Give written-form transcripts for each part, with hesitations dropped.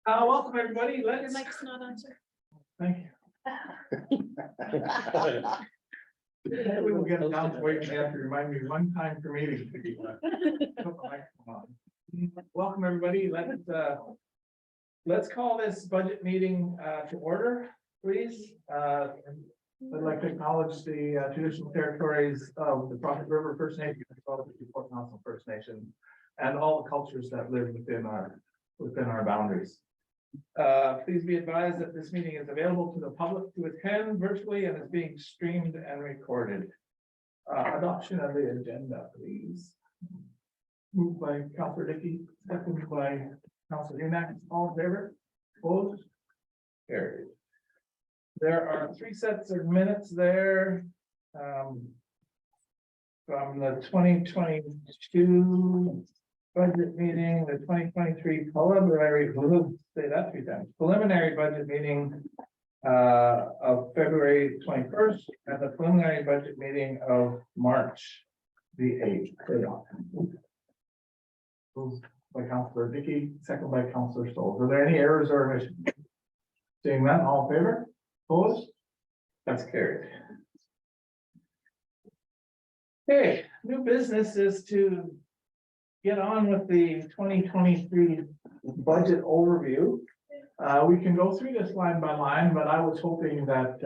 Welcome, everybody. Your Let's, mic's not on, sir. thank you. We will get it down for you. You have to remind me one time per meeting. to keep that. Put the microphone on. Welcome, everybody. Let's call this budget meeting to order, please. I'd like to acknowledge the traditional territories of the Prophet River First Nation, as well as the Port Council First Nation, and all the cultures that live within our boundaries. Please be advised that this meeting is available to the public to attend virtually and is being streamed and recorded. Adoption of the agenda, please. Moved by Councilor Dickey, seconded by Councilor Humack. All in favor? Opposed? Carried. There are 3 sets of minutes there. From the 2022 budget meeting, the 2023 preliminary, we'll say that 3 times, preliminary budget meeting of February 21st, and the preliminary budget meeting of March the 8th. Moved by Councilor Dickey, second by Councilor Stoll. Are there any errors or omissions? Seeing none, all in favor? Opposed? That's carried. Okay, new business is to get on with the 2023 budget overview. We can go through this line by line, but I was hoping that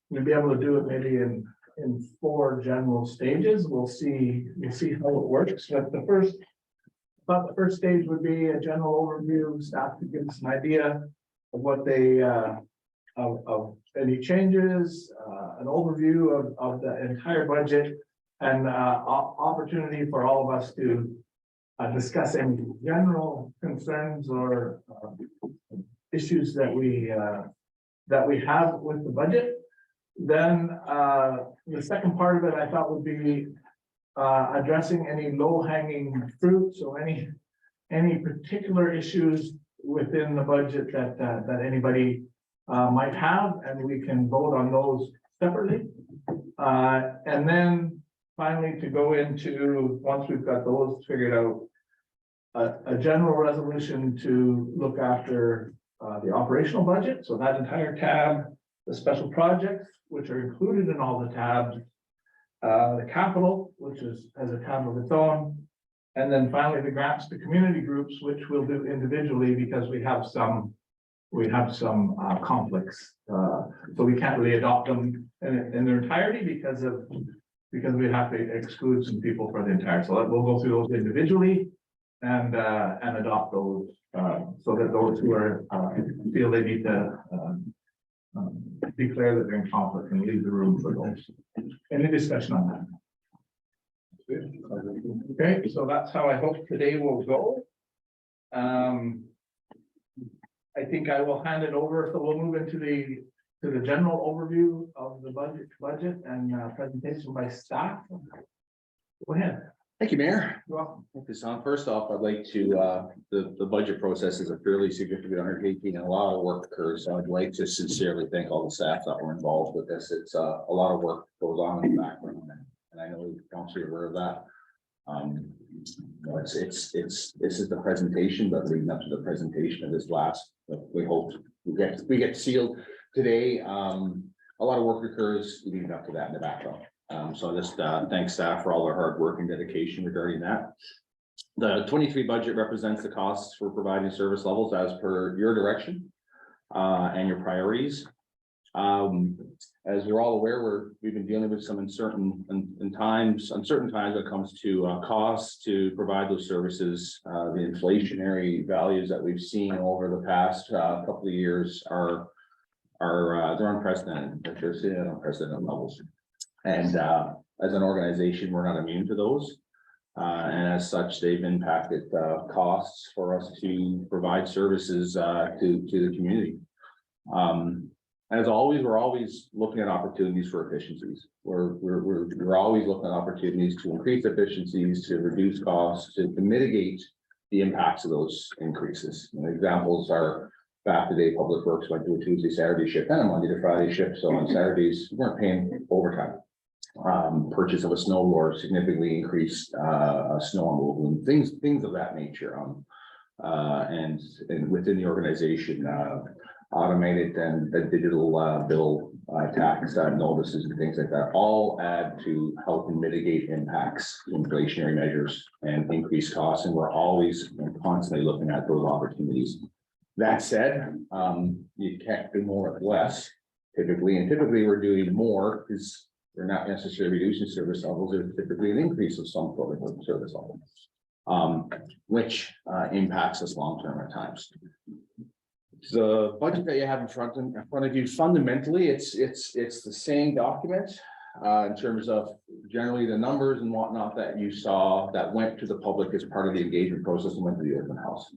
we'd be able to do it maybe in 4 general stages. We'll see how it works. But the first stage would be a general overview. Staff to give us an idea of what they of any changes, an overview of the entire budget, and opportunity for all of us to discuss any general concerns or issues that we have with the budget. Then the second part of it, I thought, would be addressing any low-hanging fruit. So any particular issues within the budget that anybody might have, and we can vote on those separately. And then finally, to go into, once we've got those figured out, a general resolution to look after the operational budget. So that entire tab, the special projects, which are included in all the tabs, the capital, which has a tab of its own, and then finally the grants to community groups, which we'll do individually because we have some conflicts. So we can't really adopt them in their entirety because we have to exclude some people for the entire. So we'll go through those individually and adopt those so that those who are feel they need to declare that they're in conflict and leave the room for those. Any discussion on that? Okay, so that's how I hope today will go. I think I will hand it over, so we'll move into the general overview of the budget and presentation by staff. Go ahead. Thank you, Mayor. You're welcome. Thank you, Son. First off, I'd like to, the budget process is a fairly significant undertaking and a lot of work occurs. So I'd like to sincerely thank all the staff that were involved with this. It's a lot of work goes on in the background, and I know Councilor aware of that. This is the presentation, but leading up to the presentation of this last, we hope we get sealed today. A lot of work occurs leading up to that in the background. So I just thank staff for all their hard work and dedication regarding that. The 23 budget represents the costs for providing service levels as per your direction and your priorities. As we're all aware, we've been dealing with some uncertain times when it comes to costs to provide those services. The inflationary values that we've seen over the past couple of years are they're unprecedented. They're sitting at unprecedented levels, and as an organization, we're not immune to those. And as such, they've impacted costs for us to provide services to the community. As always, we're always looking at opportunities for efficiencies. We're always looking at opportunities to increase efficiencies, to reduce costs, to mitigate the impacts of those increases. And examples are back today, Public Works went to a Tuesday, Saturday shift and a Monday to Friday shift. So on Saturdays, we weren't paying overtime. Purchase of a snow blower significantly increased snow removal and things of that nature. and within the organization, automated and the digital bill tax notices and things like that, all add to help mitigate impacts, inflationary measures and increased costs. And we're always and constantly looking at those opportunities. That said, you can't do more with less typically, and typically we're doing more because we're not necessarily reducing service levels. There's typically an increase of some sort of service level, which impacts us long-term at times. The budget that you have in front of you, fundamentally, it's the same document in terms of generally the numbers and whatnot that you saw that went to the public as part of the engagement process and went to the open house.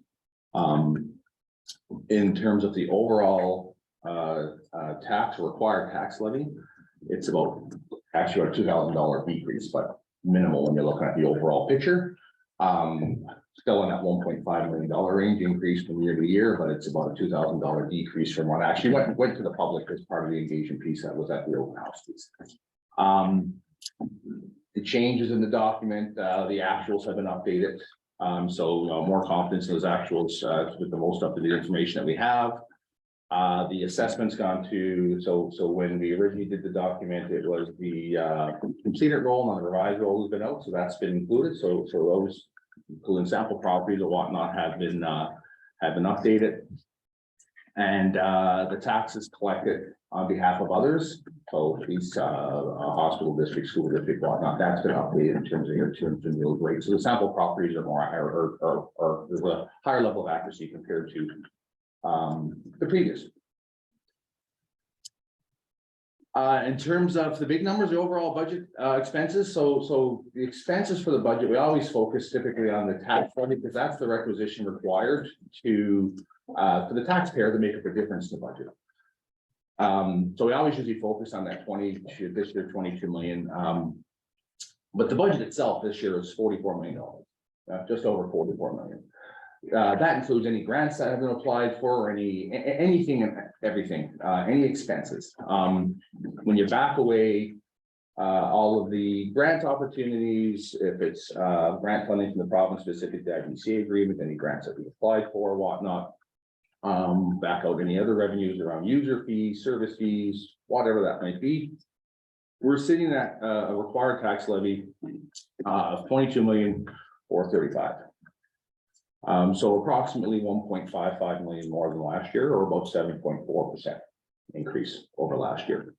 In terms of the overall required tax levy, it's actually a $2,000 decrease, but minimal when you're looking at the overall picture. Still in that $1.5 million range increase from year to year, but it's about a $2,000 decrease from what actually went to the public as part of the engagement piece that was at the open house piece. The changes in the document, the actuals have been updated. So more confidence in those actuals with the most up-to-date information that we have. The assessment's gone to, so when we originally did the document, it was the completed roll and the revised roll has been out, so that's been included. So those including sample properties or whatnot have been updated. And the taxes collected on behalf of others, so these hospital district, school district, whatnot, that's been updated in terms of your terms and real rates. So the sample properties are more or there's a higher level of accuracy compared to the previous. In terms of the big numbers, the overall budget expenses, so the expenses for the budget, we always focus typically on the tax levy because that's the requisition required to for the taxpayer to make up a difference in the budget. So we always usually focus on that this year 22 million. But the budget itself this year is $44 million, just over 44 million. That includes any grants that have been applied for, or anything and everything, any expenses. When you back away all of the grant opportunities, if it's grant funding from the province specific to the IDCA agreement, any grants that we applied for, whatnot, back out any other revenues around user fees, service fees, whatever that might be, we're sitting at a required tax levy of 22,435,000. So approximately 1.55 million more than last year, or about 7.4% increase over last year.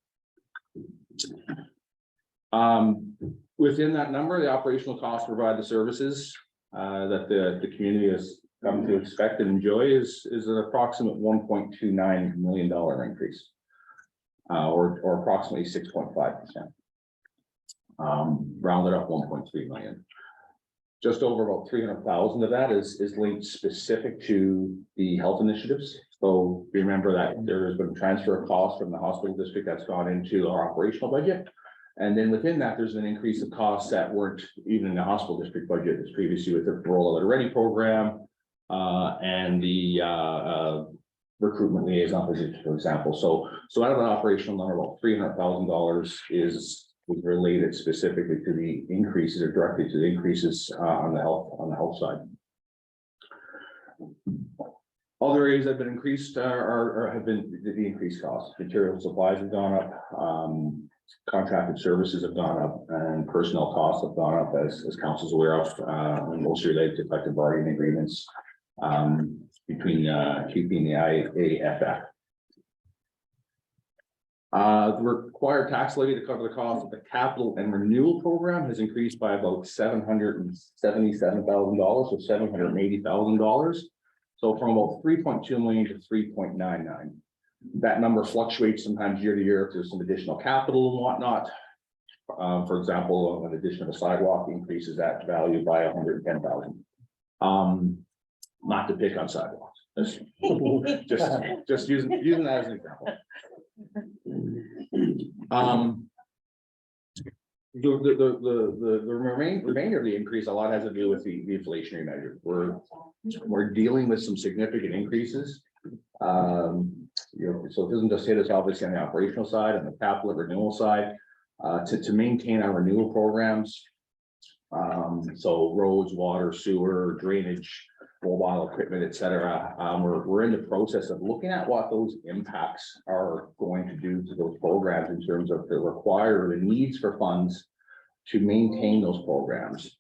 Within that number, the operational costs to provide the services that the community has come to expect and enjoy is an approximate $1.29 million increase, or approximately 6.5%. Rounded up 1.3 million. Just over about 300,000 of that is linked specific to the health initiatives. So remember that there has been a transfer of costs from the hospital district that's gone into our operational budget. And then within that, there's an increase of costs that weren't even in the hospital district budget as previously with the Roll Out Ready program and the recruitment liaison position, for example. So out of an operational number, about $300,000 was related specifically to the increases or directly to the increases on the health side. Other areas that have been increased have been the increased costs. Material supplies have gone up, contracted services have gone up, and personnel costs have gone up as council's aware of, and mostly related to collective bargaining agreements between QP and the IAFF. The required tax levy to cover the cost of the capital and renewal program has increased by about $777,000, so $780,000. So from about 3.2 million to 3.99. That number fluctuates sometimes year to year if there's some additional capital and whatnot. For example, an addition of a sidewalk increases that value by 110,000. Not to pick on sidewalks, just using that as an example. The remainder of the increase, a lot has to do with the inflationary measure. We're dealing with some significant increases. So it doesn't just hit us obviously on the operational side and the capital and renewal side, to maintain our renewal programs. So roads, water, sewer, drainage, mobile equipment, et cetera. We're in the process of looking at what those impacts are going to do to those programs in terms of the needs for funds to maintain those programs.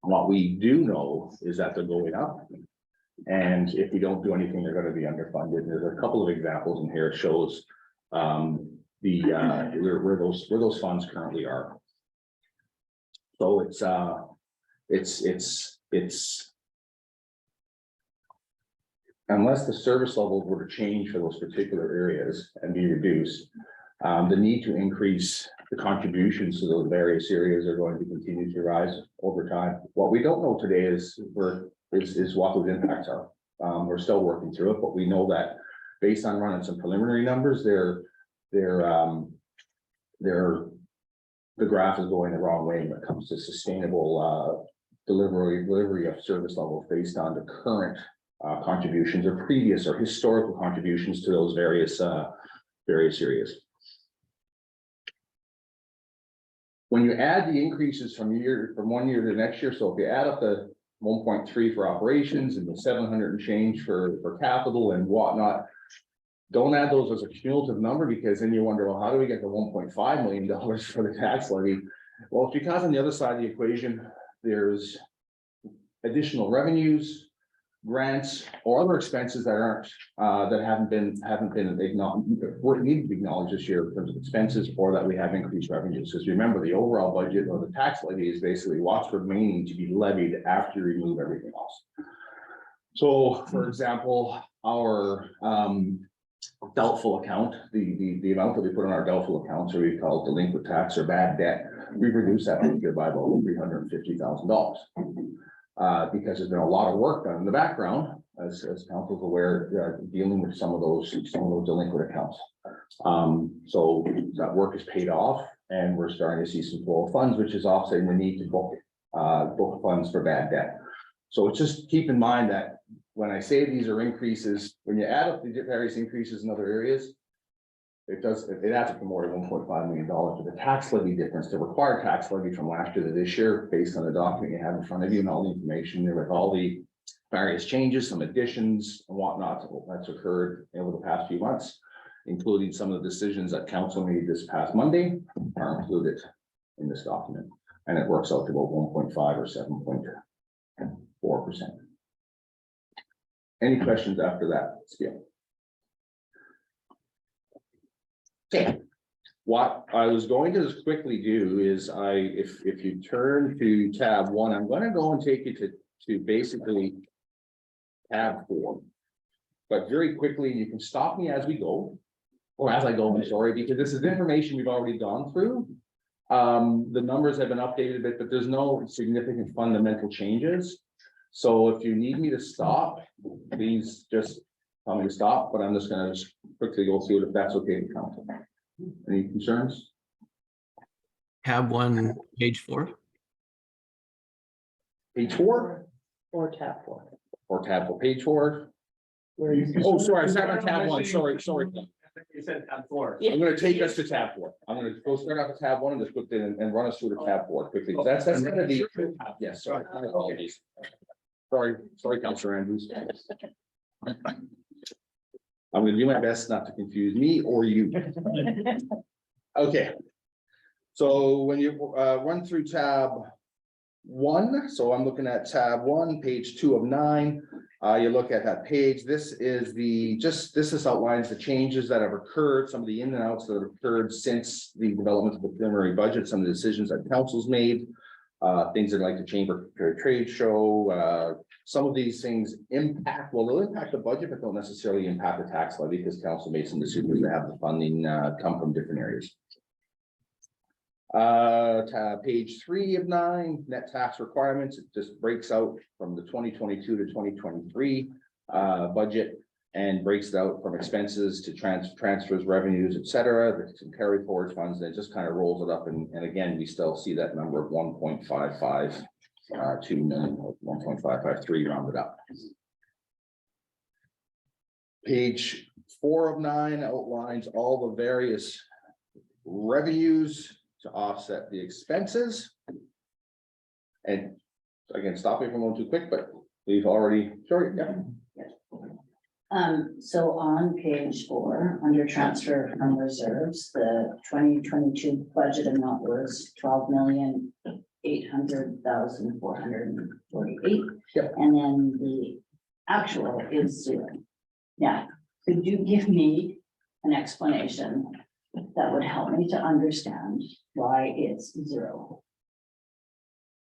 What we do know is that they're going up. And if we don't do anything, they're going to be underfunded. And there's a couple of examples in here. It shows where those funds currently are. So it's unless the service levels were to change for those particular areas and be reduced, the need to increase the contributions to those various areas are going to continue to rise over time. What we don't know today is what those impacts are. We're still working through it, but we know that based on running some preliminary numbers, the graph is going the wrong way when it comes to sustainable delivery of service levels based on the current contributions or previous or historical contributions to those various areas. When you add the increases from one year to the next year, so if you add up the 1.3 for operations and the 700 and change for capital and whatnot, don't add those as a cumulative number, because then you wonder, well, how do we get the $1.5 million for the tax levy? Well, it's because on the other side of the equation, there's additional revenues, grants, or other expenses that aren't haven't been acknowledged, need to be acknowledged this year in terms of expenses, or that we have increased revenues. Because remember, the overall budget or the tax levy is basically what's remaining to be levied after you remove everything else. So, for example, our doubtful account, the amount that we put on our doubtful accounts, or we call it delinquent tax or bad debt, we've reduced that figure by about $350,000. Because there's been a lot of work done in the background, as council's aware, dealing with some of those delinquent accounts. So that work is paid off, and we're starting to see some flow of funds, which is offsetting the need to book funds for bad debt. So it's just keep in mind that when I say these are increases, when you add up the various increases in other areas, it adds up to more than $1.5 million. But the tax levy difference, the required tax levy from last year to this year, based on the document you have in front of you and all the information there with all the various changes, some additions and whatnot that's occurred over the past few months, including some of the decisions that council made this past Monday, are included in this document. And it works out to about 1.5 or 7.4%. Any questions after that scale? Okay, what I was going to just quickly do is if you turn to tab 1, I'm going to go and take you to basically tab 4. But very quickly, you can stop me as we go, or as I go, I'm sorry, because this is information we've already gone through. The numbers have been updated a bit, but there's no significant fundamental changes. So if you need me to stop, please just tell me to stop, but I'm just going to quickly go through it if that's okay with council. Any concerns? Tab 1, page 4. Page 4? Or tab 4. Or tab 4, page 4. Oh, sorry, I sat on tab 1, sorry. You said tab 4. I'm gonna take us to tab 4. I'm gonna go start off with tab 1 and just put in and run us through to tab 4 quickly. That's gonna be, yes, sorry. My apologies. Sorry, Councilor Andrews. I'm gonna do my best not to confuse me or you. Okay. So when you run through tab 1, so I'm looking at tab 1, page 2 of 9. You look at that page. This is this outlines the changes that have occurred, some of the ins and outs that have occurred since the development of the preliminary budget, some of the decisions that council's made, things that like the Chamber Trade Show. Some of these things they'll impact the budget, but don't necessarily impact the tax levy because council made some decisions to have the funding come from different areas. Page 3 of 9, net tax requirements. It just breaks out from the 2022 to 2023 budget and breaks it out from expenses to transfers, revenues, etc. Some carry forward funds, and it just kind of rolls it up. And again, we still see that number of 1.552 million, 1.553 rounded up. Page 4 of 9 outlines all the various revenues to offset the expenses. And again, stop me if I'm going too quick, but we've already, sorry, yeah. So on page 4, under transfer from reserves, the 2022 budget amount was 12,800,448. Yep. And then the actual is 0. Now, could you give me an explanation that would help me to understand why it's 0?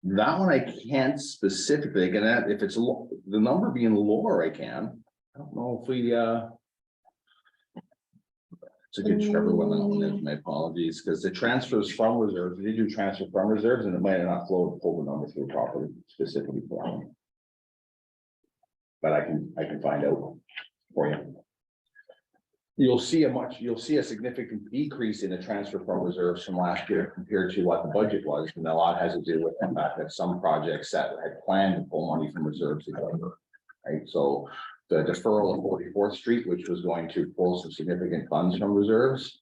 That one I can't specifically, again, if it's the number being lower, I can. I don't know if we, it's a good Trevor one, that one is, my apologies, because the transfers from reserves, they do transfer from reserves and it might have not pull the number through properly specifically for them. But I can find out for you. You'll see a significant decrease in the transfer from reserves from last year compared to what the budget was, and a lot has to do with the fact that some projects that had planned to pull money from reserves to cover. Right, so the deferral of 44th Street, which was going to pull some significant funds from reserves,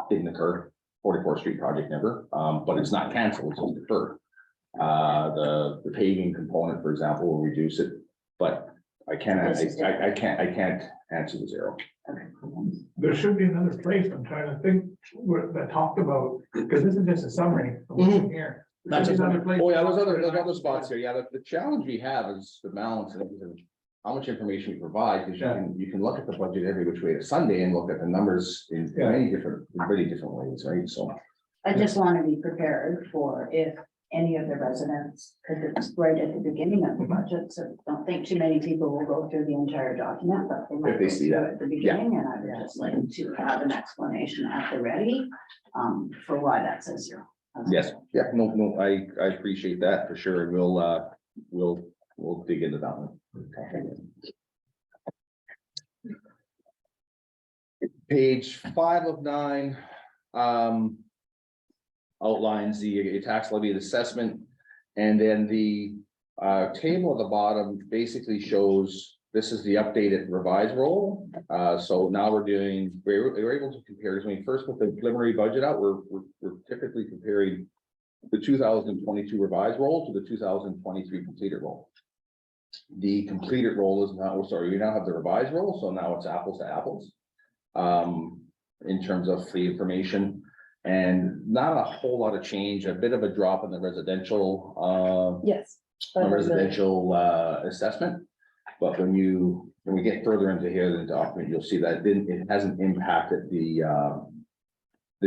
didn't occur. 44th Street project never, but it's not canceled, it's just deferred. The paving component, for example, will reduce it, but I can't answer the 0. There should be another place, I'm trying to think, that talked about, because this is just a summary of what's in here. There should be another place- Oh, yeah, there's other spots here. Yeah, the challenge we have is the balance and how much information we provide, because you can look at the budget every which way to Sunday and look at the numbers in many different ways, right? So. I just want to be prepared for if any of the residents, because it's right at the beginning of the budget, so don't think too many people will go through the entire document, but they might If they go see through that. at the beginning, and I would just like to have an explanation at the ready for why that says 0. Yes, yeah, no, I appreciate that for sure. And we'll dig into that one. Page 5 of 9 outlines the tax levy assessment, and then the table at the bottom basically shows this is the updated revised roll. So now we're able to compare. When we first put the preliminary budget out, we're typically comparing the 2022 revised roll to the 2023 completed roll. The completed roll is now, sorry, we now have the revised roll, so now it's apples to apples in terms of the information. And not a whole lot of change, a bit of a drop in the residential Yes. assessment. But when we get further into here in the document, you'll see that it hasn't impacted the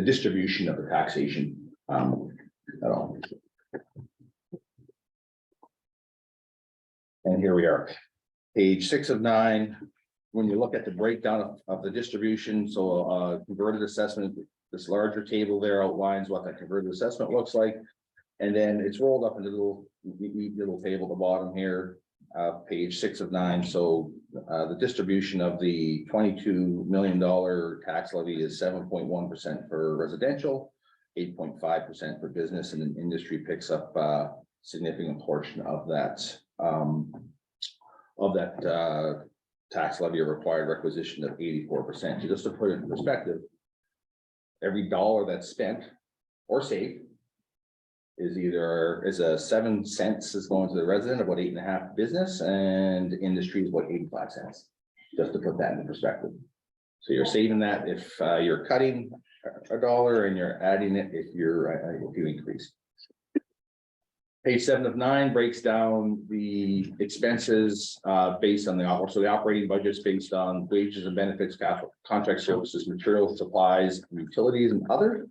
distribution of the taxation at all. And here we are, page 6 of 9. When you look at the breakdown of the distribution, so converted assessment, this larger table there outlines what that converted assessment looks like. And then it's rolled up into neat little table at the bottom here, page 6 of 9. So the distribution of the $22 million tax levy is 7.1% for residential, 8.5% for business, and then industry picks up a significant portion of that tax levy required requisition of 84%. So just to put it in perspective, every dollar that's spent or saved is a 7 cents is going to the resident, about 8.5 business, and industry is what 85 cents. Just to put that into perspective. So you're saving that if you're cutting a dollar, and you're adding it if you increase. Page 7 of 9 breaks down the expenses based on the operating budgets based on wages and benefits, contract services, materials, supplies, utilities, and other.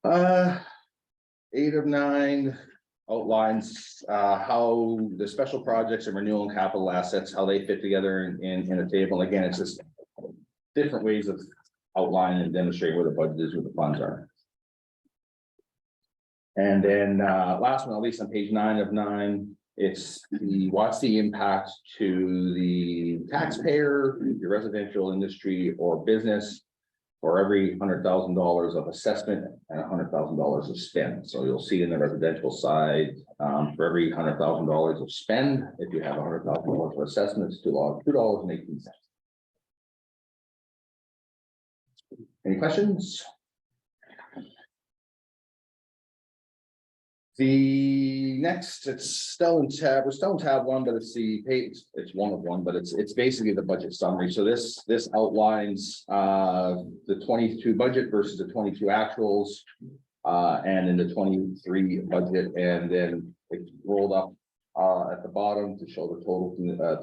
8 of 9 outlines how the special projects and renewal and capital assets, how they fit together in a table. Again, it's just different ways of outlining and demonstrating where the budget is, where the funds are. And then last but not least, on page 9 of 9, it's what's the impact to the taxpayer, your residential, industry, or business for every $100,000 of assessment and $100,000 of spend. So you'll see in the residential side, for every $100,000 of spend, if you have $100,000 of assessment, it's $2.18. Any questions? The next, it's still in tab, we're still in tab one, but it's the page, it's one of one, but it's basically the budget summary. So this outlines the 22 budget versus the 22 actuals. And in the 23 budget, and then it's rolled up at the bottom to show the total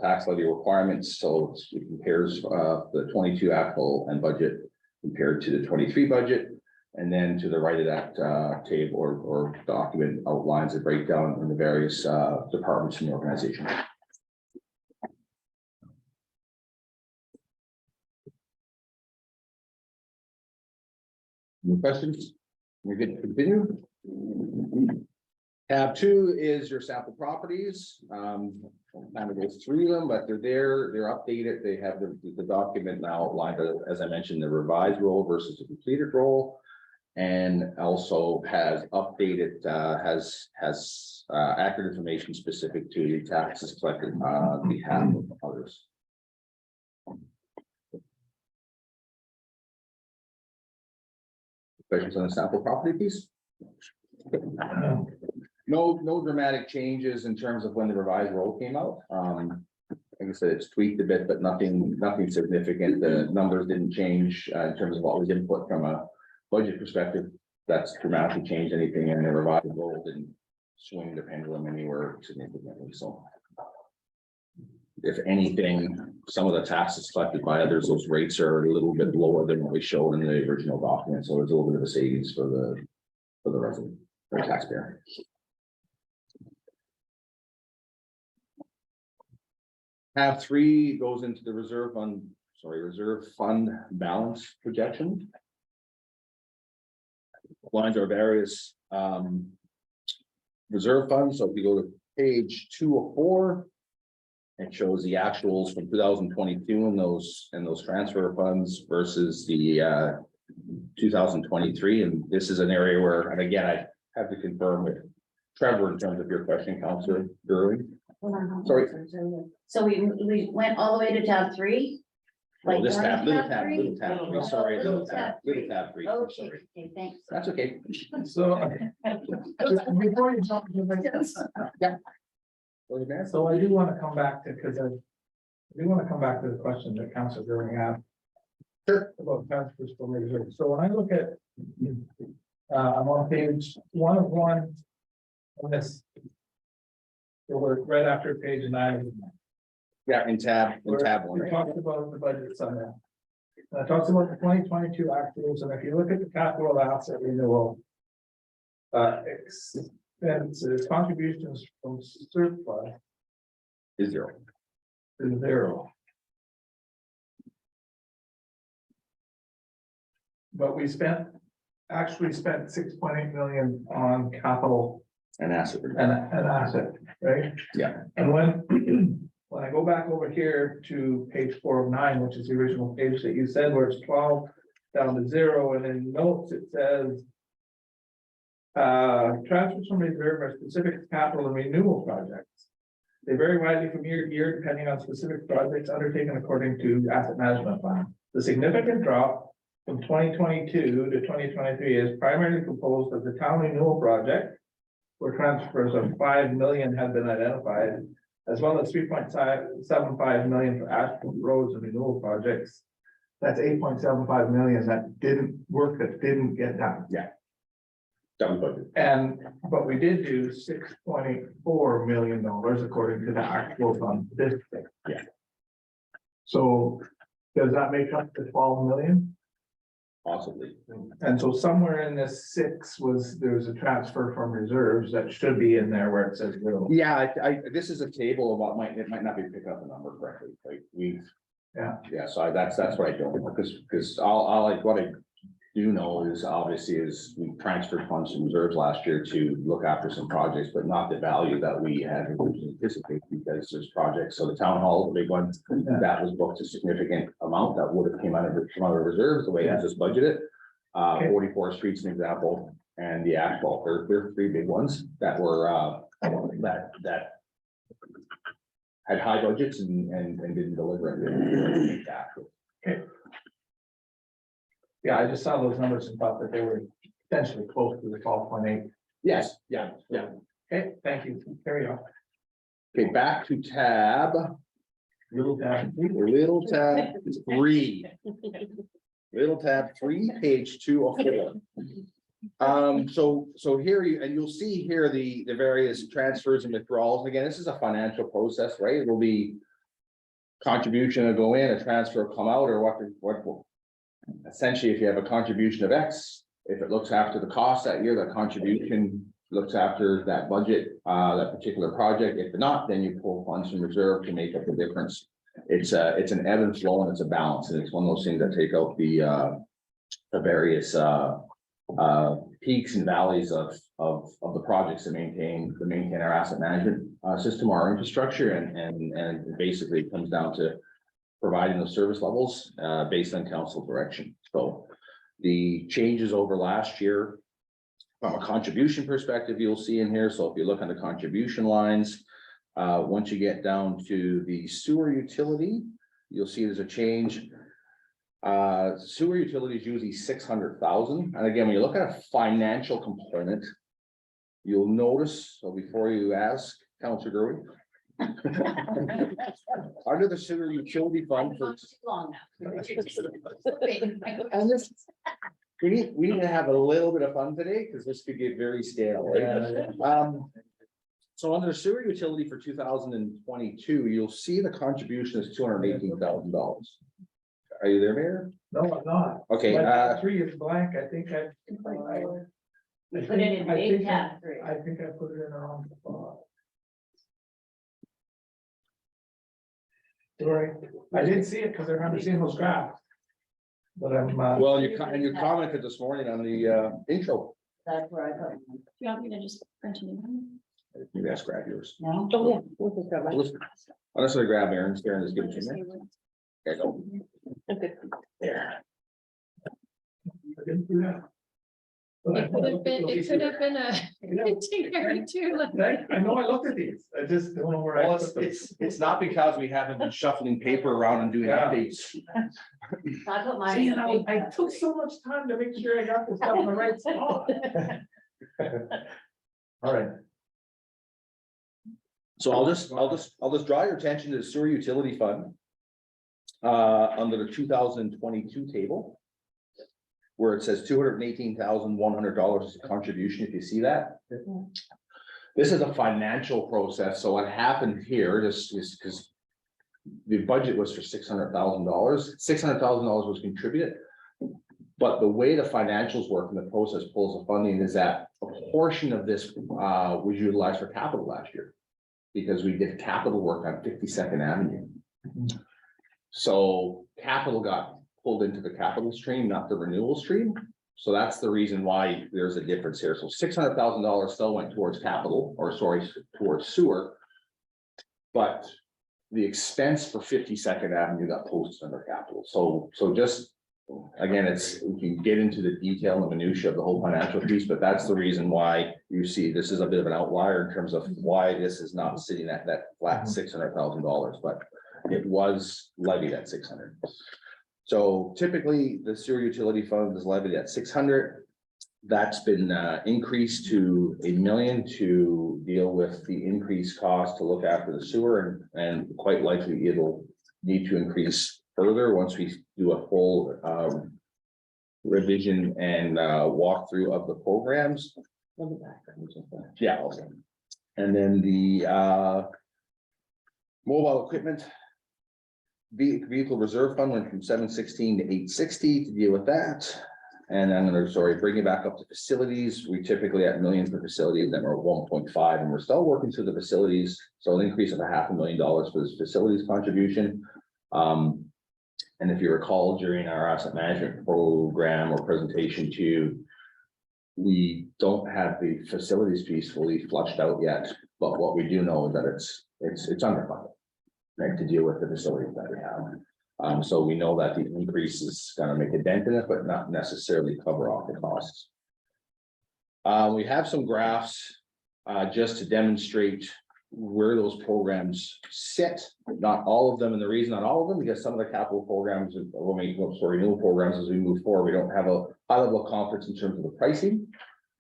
tax levy requirements. So it compares the 22 actual and budget compared to the 23 budget. And then to the right of that table or document outlines the breakdown in the various departments in the organization. Any questions? We're good to continue. Tab 2 is your sample properties. Kind of go through them, but they're updated. They have the document now outlined, as I mentioned, the revised roll versus the completed roll. And also has updated, has accurate information specific to the taxes collected on behalf of others. Questions on the sample property piece? No dramatic changes in terms of when the revised roll came out. Like I said, it's tweaked a bit, but nothing significant. The numbers didn't change in terms of what was input from a budget perspective. That's dramatically changed anything, and the revised roll didn't swing the pendulum anywhere significantly. So if anything, some of the taxes collected by others, those rates are a little bit lower than what we showed in the original document. So there's a little bit of a savings for the resident or taxpayer. Tab 3 goes into the reserve fund balance projection. Lines are various reserve funds. So if you go to page 204, it shows the actuals from 2022 and those transfer funds versus the 2023. And this is an area where, and again, I have to confirm with Trevor in terms of your question, Councillor Gurley. Sorry. So we went all the way to tab 3? Well, this Like tab, little tab, three? sorry, Little little tab 3, I'm Okay, sorry. okay, thanks. That's okay. So. Before you jump into this, so I do want to come back to, because I do want to come back to the question that Councilor Gurley asked. Sure. About transfers from reserve. So when I look at, I'm on page 1 of 1 on this. So we're right after page 9. Yeah, in tab 1. We Right? talked about the budget summary. And it talks about the 2022 actuals, and if you look at the capital asset renewal. Expenses, contributions from surplus Is 0. is 0. But we actually spent 6.8 million on capital And asset. and asset, right? Yeah. And when I go back over here to page 4 of 9, which is the original page that you said, where it's 12 down to 0, and in notes it says. Transfers from reserve are specific to capital and renewal projects. They vary widely from year to year depending on specific projects undertaken according to asset management plan. The significant drop from 2022 to 2023 is primarily composed of the town renewal project, where transfers of 5 million have been identified, as well as 3.75 million for asphalt roads and renewal projects. That's 8.75 million that didn't get done. Done budget. But we did do $6.84 million according to the actual fund this thing. Yeah. So does that make up the 12 million? Possibly. And so somewhere in this 6 there's a transfer from reserves that should be in there where it says will. Yeah, this is a table of what it might not be picking up the number correctly, like yeah, so that's what I don't know, because I'll like what I do know is obviously we transferred funds from reserves last year to look after some projects, but not the value that we had originally anticipated, because there's projects. So the town hall, the big one, that was booked a significant amount that would have came out of some other reserves, the way it was just budgeted. 44th Street's an example, and the asphalt, they're 3 big ones that were that had high budgets and didn't deliver it. Okay. Yeah, I just saw those numbers and thought that they were potentially close to the 12.8. Yes, yeah. Okay, thank you. There we go. Okay, back to tab, Little tab. little tab 3. Little tab 3, page 204. So here you'll see here the various transfers and withdrawals. Again, this is a financial process, right? It will be contribution will go in, a transfer will come out, or what will. Essentially, if you have a contribution of X, if it looks after the cost that year, the contribution looks after that budget, that particular project. If not, then you pull funds from reserve to make up the difference. It's an ebb and flow and it's a balance, and it's one of those things that take out the various peaks and valleys of the projects to maintain our asset management system, our infrastructure, and basically it comes down to providing those service levels based on council direction. So the changes over last year from a contribution perspective, you'll see in here. So if you look on the contribution lines, once you get down to the sewer utility, you'll see there's a change. Sewer utility is usually 600,000. And again, when you look at a financial component, you'll notice, so before you ask, Councilor Gurley, under the sewer utility fund for. Long enough. And this, we need to have a little bit of fun today, because this could get very stale, right? So under the sewer utility for 2022, you'll see the contribution is $218,000. Are you there, Mayor? No, I'm not. Okay, But 3 is blank. I think I. You put it in big tab 3. I think I put it in the wrong spot. Sorry, I didn't see it because I remember seeing those graphs. But I'm, well, you commented this morning on the intro. That's where I put it. Do you want me to just print a new one? Maybe that's grab yours. No? Oh, yeah. We'll just grab mine. I'll just grab Aaron's there and just give it to me. There you go. Okay. There. I didn't do that. But It could have been a Yeah. dictionary too. like- I know I looked at these. I just don't know where I. Well, put them. it's not because we haven't been shuffling paper around and doing Yeah. updates. I put mine. See, in and big I tab took 3. so much time to make sure I got this stuff in the right spot. All right. So I'll just draw your attention to the sewer utility fund. Under the 2022 table. Where it says $218,100 is a contribution, if you see that. This is a financial process, so what happened here, this is because. The budget was for $600,000, $600,000 was contributed. But the way the financials work and the process pulls the funding is that a portion of this was utilized for capital last year. Because we did capital work on 52nd Avenue. So capital got pulled into the capital stream, not the renewal stream. So that's the reason why there's a difference here. So $600,000 still went towards capital, or sorry, towards sewer. But the expense for 52nd Avenue got posted under capital. So just, again, we can get into the detail and the minutia of the whole financial piece, but that's the reason why you see this is a bit of an outlier in terms of why this is not sitting at that flat $600,000, but it was levied at 600. So typically the sewer utility fund is levied at 600. That's been increased to $1 million to deal with the increased cost to look after the sewer, and quite likely it'll need to increase further once we do a full revision and walkthrough of the programs. Yeah, okay. And then the mobile equipment vehicle reserve fund went from 716 to 860 to deal with that. And I'm gonna, bring it back up to facilities. We typically at millions for facilities, then we're at 1.5, and we're still working through the facilities. So an increase of $500,000 for this facilities contribution. And if you recall, during our asset management program or presentation too, we don't have the facilities piece fully flushed out yet, but what we do know is that it's underfunded, right, to deal with the facilities that we have. So we know that the increase is gonna make a dent in it, but not necessarily cover off the costs. We have some graphs just to demonstrate where those programs sit, not all of them, and the reason not all of them, because some of the capital programs, renewal programs, as we move forward, we don't have a high level of confidence in terms of the pricing.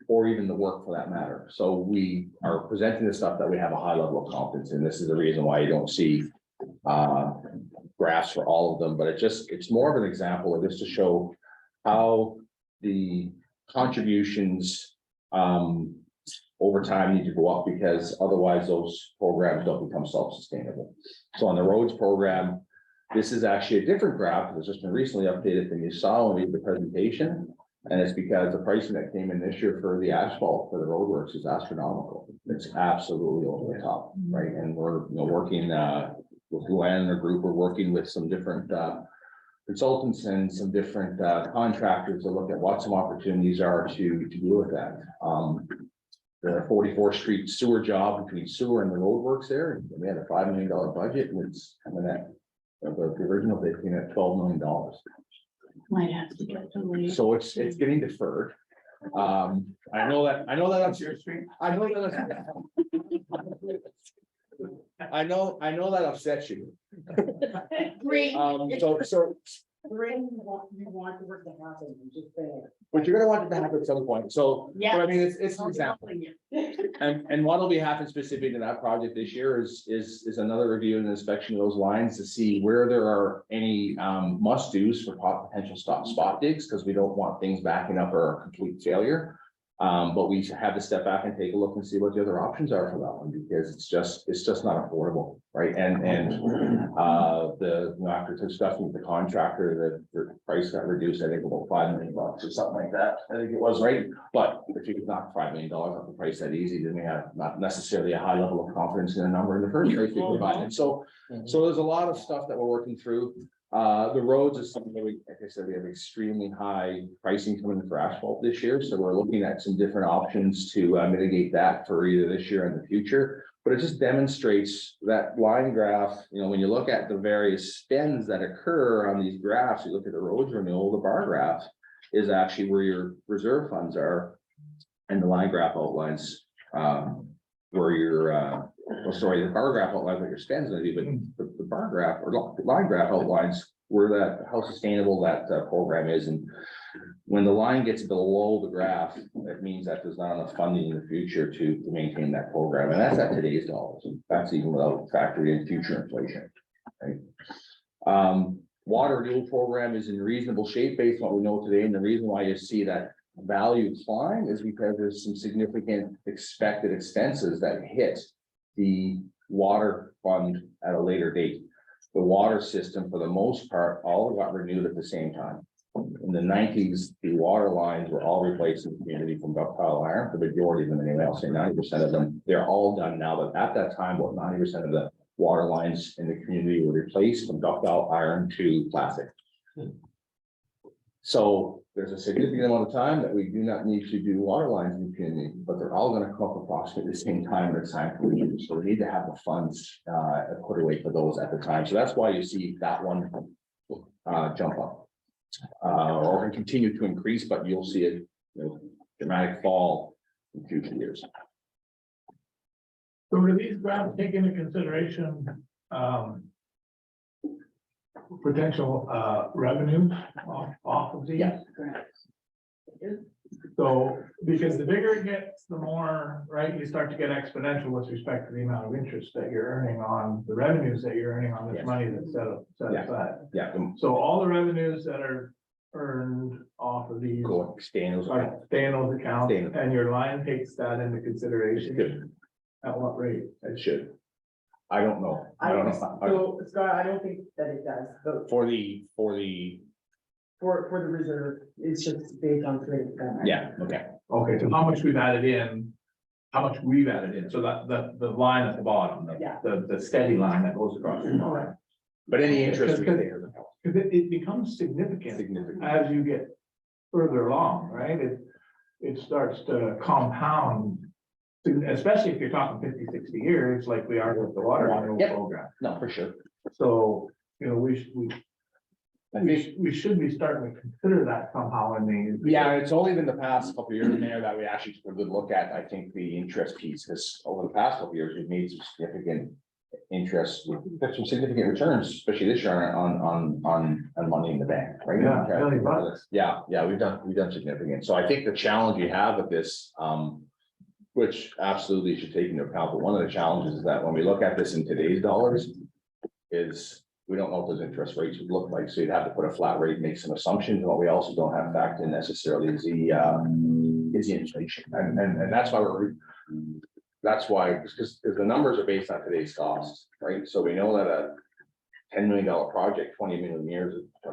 or even the work for that matter. So we are presenting the stuff that we have a high level of confidence in. This is the reason why you don't see graphs for all of them, but it's more of an example of just to show how the contributions over time need to go up, because otherwise those programs don't become self-sustainable. So on the roads program, this is actually a different graph that's just been recently updated than you saw when we did the presentation. And it's because the pricing that came in this year for the asphalt for the roadworks is astronomical. It's absolutely over the top, right? And we're, working with Luann and her group, we're working with some different consultants and some different contractors to look at what some opportunities are to deal with that. The 44th Street sewer job between sewer and the roadworks there, we had a $5 million budget, and it's coming at the original, they came at $12 million. Might have to get to leave. So it's getting deferred. I know that that's Your street. I know that upsets you. So Bring what you want the work to happen, I'm just saying. but you're gonna want it to happen at some point. So, but I mean, it's an example. And what'll be happening specific to that project this year is another review and inspection of those lines to see where there are any must-dos for potential spot digs, because we don't want things backing up or a complete failure. But we have to step back and take a look and see what the other options are for that one, because it's just not affordable, right? After discussing with the contractor, the price got reduced, I think about $5 million or something like that. I think it was, right? But if you could knock $5 million off the price that easy, then we have not necessarily a high level of confidence in the number in the first place we provided. So there's a lot of stuff that we're working through. The roads is something that we, like I said, we have extremely high pricing coming in for asphalt this year. So we're looking at some different options to mitigate that for either this year and the future. But it just demonstrates that line graph, when you look at the various spends that occur on these graphs, you look at the roads renewal, the bar graph is actually where your reserve funds are. And the line graph outlines where your the bar graph outlines what your spend's gonna be, but the bar graph or line graph outlines where how sustainable that program is. And when the line gets below the graph, that means that there's not enough funding in the future to maintain that program. And that's at today's dollars. That's even without factoring in future inflation. Right? Water renewal program is in reasonable shape based on what we know today. And the reason why you see that value climb is because there's some significant expected expenses that hit the water fund at a later date. The water system, for the most part, all got renewed at the same time. In the 90s, the water lines were all replaced in the community from ductile iron. The majority of them, anyway, I'll say 90% of them, they're all done now. But at that time, about 90% of the water lines in the community were replaced from ductile iron to plastic. So there's a significant amount of time that we do not need to do water lines in the community, but they're all going to come up approximately the same time at the time. So we need to have the funds put away for those at the time. So that's why you see that one jump up or continue to increase, but you'll see a dramatic fall in future years. So do these graphs take into consideration potential revenue off of these? Yeah, correct. So, because the bigger it gets, the more, right, you start to get exponential with respect to the amount of interest that you're earning on the revenues that you're earning on this Yes. money that's set Yeah. aside. Yeah, So all the revenues that are earned off of these go stay in those. are stay in those accounts, Stay in. and your line takes that into It consideration. should. At what rate? It should. I don't know. I don't know. So Scott, I don't think that it does, but For the, for the reserve, it's just based on trade. yeah, okay. Okay, so how much we've added in, so that, the line at the bottom, Yeah. the steady line that goes across. Alright. But any interest. Because it becomes significant Significant. as you get further along, right? It starts to compound, especially if you're talking 50, 60 years, like we are with the water renewal Yep. program. No, for sure. So, we I think, we should be starting to consider that somehow in these. yeah, it's only been the past couple of years in there that we actually took a good look at, I think, the interest piece, because over the past couple of years, we've made some significant interest, we've got some significant returns, especially this year on money in the bank, right? Yeah, $1 million. Yeah, we've done significant. So I think the challenge you have with this, which absolutely should take into account, but one of the challenges is that when we look at this in today's dollars, is we don't know what those interest rates would look like, so you'd have to put a flat rate, make some assumptions, and what we also don't have factored in necessarily is the inflation, and that's why because the numbers are based on today's costs, right? So we know that a $10 million project, 20 million years, a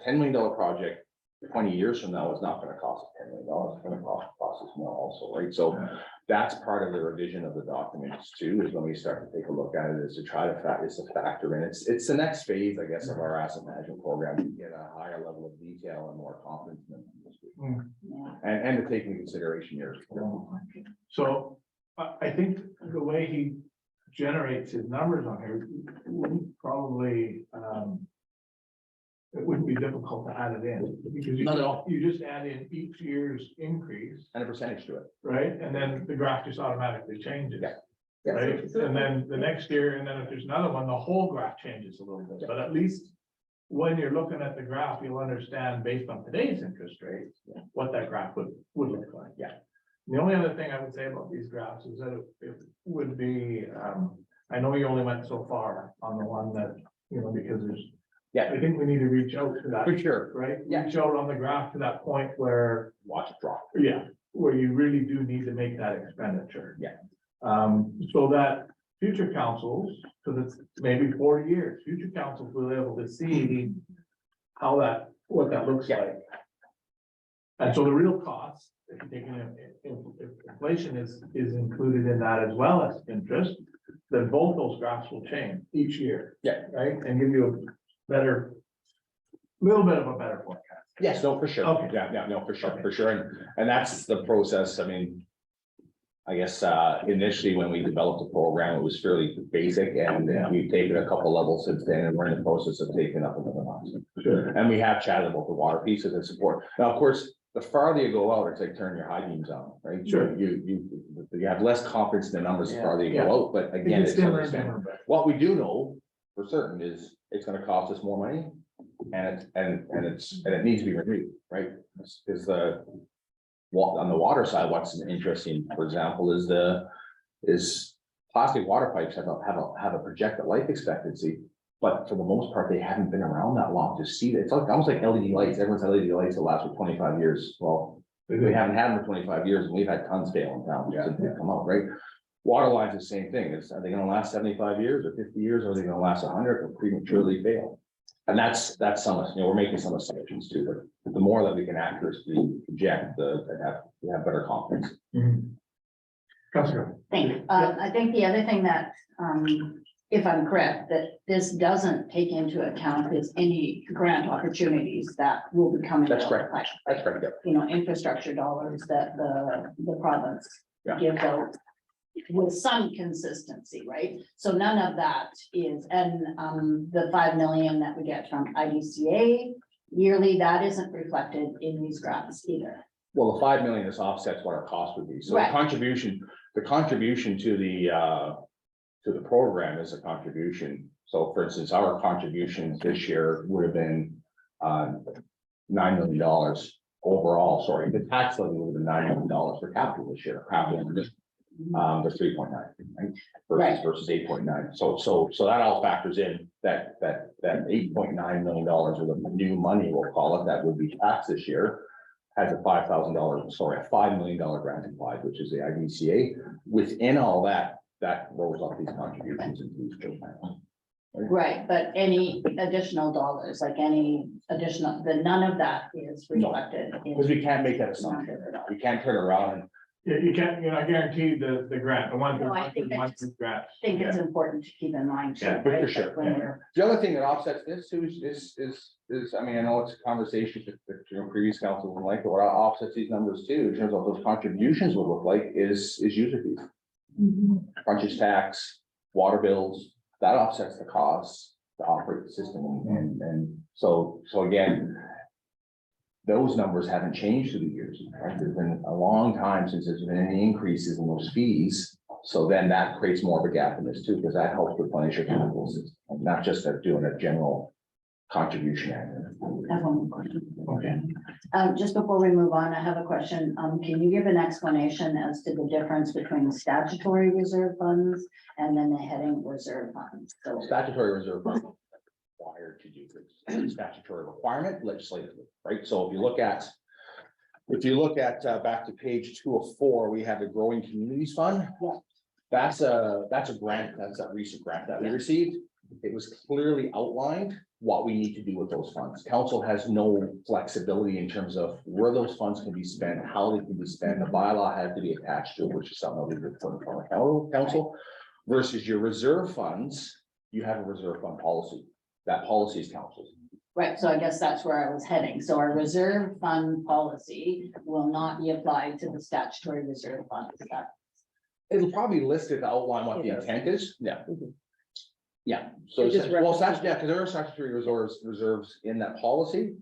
$10 million project 20 years from now is not gonna cost us $10 million, it's gonna cost us more also, right? So that's part of the revision of the documents too, is when we start to take a look at it, is to try to factor in, it's the next phase, I guess, of our asset management program, to get a higher level of detail and more confidence in the industry. Yeah. And to take into consideration yours. So I think the way he generates his numbers on here, wouldn't probably, it wouldn't be difficult to add it in. Because Not at all. you just add in each year's increase, And a percentage to it. right? And then the graph just automatically changes. Yeah. Right? And then the next year, and then if there's another one, the whole graph changes a little bit, but at least when you're looking at the graph, you'll understand based on today's interest rates, what that graph would look like. Yeah. The only other thing I would say about these graphs is that it would be, I know you only went so far on the one that, because there's. Yeah. I think we need to reach out to that, For sure. right? Yeah. Reach out on the graph to that point where, Watch it drop. yeah, where you really do need to make that expenditure. Yeah. So that future councils, because it's maybe 40 years, future councils will be able to see how what that looks Yeah. like. And so the real cost, if you're taking, if inflation is included in that as well as interest, then both those graphs will change each year. Yeah. Right, and give you a little bit of a better forecast. Yes, no, for sure. Okay. Yeah, no, for sure. And that's the process. I mean, I guess, initially when we developed the program, it was fairly basic and we've taken a couple levels since then and we're in the process of taking up another one. Sure. And we have chatted about the water pieces and support. Now, of course, the farther you go out, it's like turn your high beams on, right? Sure. You have less confidence in the numbers the farther you Yeah. go out, but It again, gets it's dimmer and understanding. dimmer, but- What we do know for certain is it's gonna cost us more money. And it needs to be renewed, right? Is on the water side, what's interesting, for example, is plastic water pipes have a projected life expectancy. But for the most part, they haven't been around that long to see that. It's like almost like LED lights. Everyone's had LED lights that last for 25 years. Well, we haven't had them for 25 years and we've had tons fail in town since they've come out, right? Water lines, the same thing. Are they gonna last 75 years or 50 years? Or are they gonna last 100 or prematurely fail? And that's some, we're making some assumptions too, but the more that we can accurately project, we have better confidence. Councilor. I think the other thing that, if I'm correct, that this doesn't take into account is any grant opportunities that will be coming. That's out, correct. like, That's correct. Yeah. Infrastructure dollars that the province Yeah. gives out with some consistency, right? So none of that is, and the 5 million that we get from IDCA yearly, that isn't reflected in these graphs either. Well, the 5 million is offsets what our cost would be. So the Right. contribution to the program is a contribution. So for instance, our contributions this year would have been $9 million overall, sorry, the tax levy would have been $9 million for capital this year, capital, the 3.9, right? Right. Versus 8.9. So that all factors in that $8.9 million worth of new money, we'll call it, that would be taxed this year. Has a $5 million grant applied, which is the IDCA. Within all that rolls up these contributions into these programs. Right, but any additional dollars, like any additional, none of that is reflected. in- Because we can't make that assumption. We can't turn around and Yeah, you can't, you're not guaranteed the grant, the one. No, I think that's- Grant. I think it's important to keep in mind. too, Yeah, for right, sure, that when yeah. we're- the other thing that offsets this too is, I mean, I know it's a conversation that previous council would like, but what offsets these numbers too, in terms of those contributions would look like is user fees. Frontage tax, water bills, that offsets the costs to operate the system and so again. Those numbers haven't changed through the years, right? There's been a long time since there's been any increases in those fees. So then that creates more of a gap in this too, because that helps replenish your capital system, not just doing a general contribution. I have one more question. Okay. Just before we move on, I have a question. Can you give an explanation as to the difference between the statutory reserve funds and then the heading reserve funds? So, Statutory reserve fund required to do this statutory requirement legislatively, right? So if you look at back to page 204, we have the Growing Communities Fund. That's a grant, that's a recent grant that we received. It was clearly outlined what we need to do with those funds. Council has no flexibility in terms of where those funds can be spent, how they can be spent. The bylaw has to be attached to it, which is something that we would put in front of council. Versus your reserve funds, you have a reserve fund policy. That policy is council's. right, so I guess that's where I was heading. So our reserve fund policy will not be applied to the statutory reserve fund. Is that- It'll probably list it to outline what the It does. intent is, yeah. Mhm. Yeah, so, It just well, references yeah, because there are statutory reserves in that policy.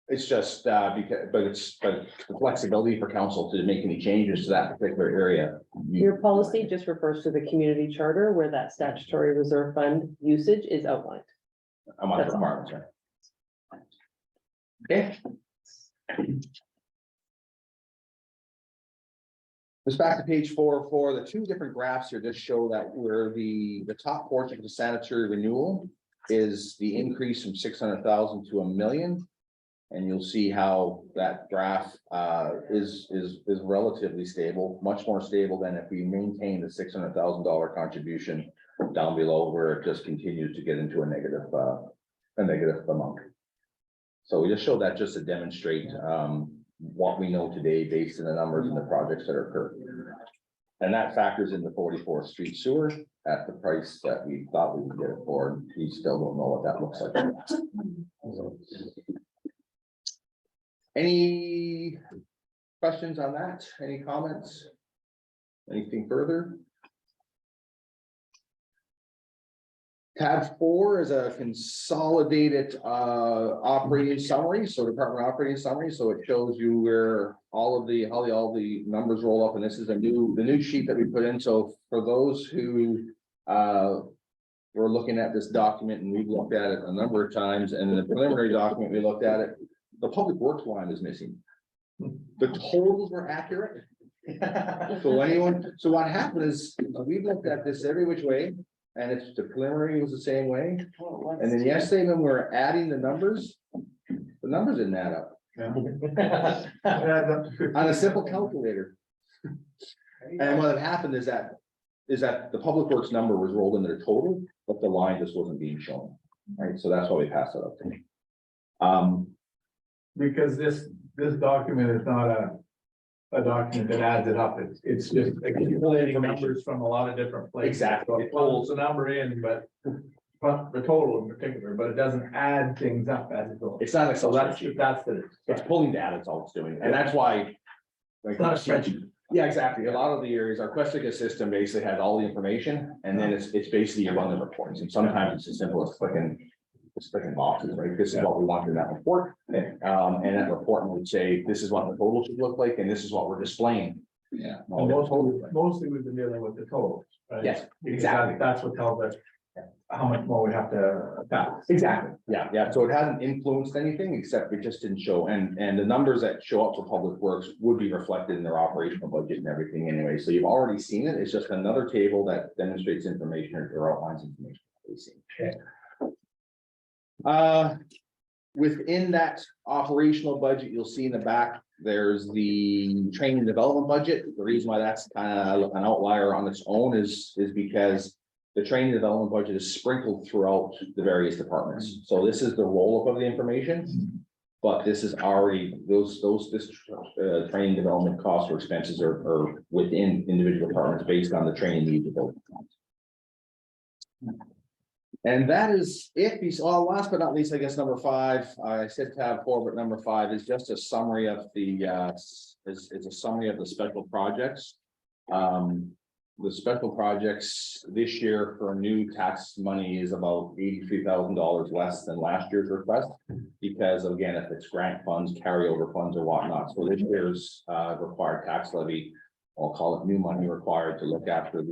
It's just, because, but it's the flexibility for council to make any changes to that particular area. Your policy just refers to the community charter where that statutory reserve fund usage is outlined. Among That's all. requirements, right? Okay. Just back to page 404, the two different graphs here just show that where the top portion of the sanitary renewal is the increase from 600,000 to 1 million. And you'll see how that graph is relatively stable, much more stable than if we maintain the $600,000 contribution down below, where it just continues to get into a negative amount. So we just show that just to demonstrate what we know today based on the numbers and the projects that are occurring. And that factors in the 44th Street sewer at the price that we thought we would get it for. We still don't know what that looks like. Any questions on that? Any comments? Anything further? Tab 4 is a consolidated operating summary, so department operating summary, so it shows you where all the numbers roll up, and this is the new sheet that we put in. So for those who were looking at this document, and we've looked at it a number of times, and in the preliminary document, we looked at it, the public works line is missing. The totals were accurate. So what happened is, we looked at this every which way. And it's the preliminary was the same way. And then yesterday when we were adding the numbers didn't add up on a simple calculator. And what had happened is that the public works number was rolled into the total, but the line just wasn't being shown. Right, so that's why we passed it up to me. Because this document is not a document that adds it up. It's just accumulating numbers from a lot of different places. Exactly. So it pulls the number in, but the total in particular, but it doesn't add things up as it goes. It's not an So Excel that's, spreadsheet. It's pulling data, it's all it's doing, and that's why. It's not a spreadsheet. Yeah, exactly. A lot of the areas, our Questica system basically has all the information, and then it's basically you run the reports, and sometimes it's as simple as clicking boxes, right? This is what we want in that report. And that report would say, this is what the total should look like, and this is what we're displaying. Yeah. And mostly we've been dealing with the totals, right? Yes, Because exactly. That's what tells us how much more we have to pass. Exactly. Yeah. So it hasn't influenced anything, except it just didn't show, and the numbers that show up for public works would be reflected in their operational budget and everything anyway. So you've already seen it. It's just another table that demonstrates information or outlines information. Okay. Within that operational budget, you'll see in the back, there's the training and development budget. The reason why that's kind of an outlier on its own is because the training and development budget is sprinkled throughout the various departments. So this is the roll-up of the information. But this is already, this training development costs or expenses are within individual departments based on the training needs of those. And that is it. Last but not least, I guess number 5, I said tab 4, but number 5 is just a summary of the is a summary of the special projects. The special projects this year for new tax money is about $83,000 less than last year's request, because again, if it's grant funds, carryover funds or whatnot. So this year's required tax levy I'll call it new money required to look after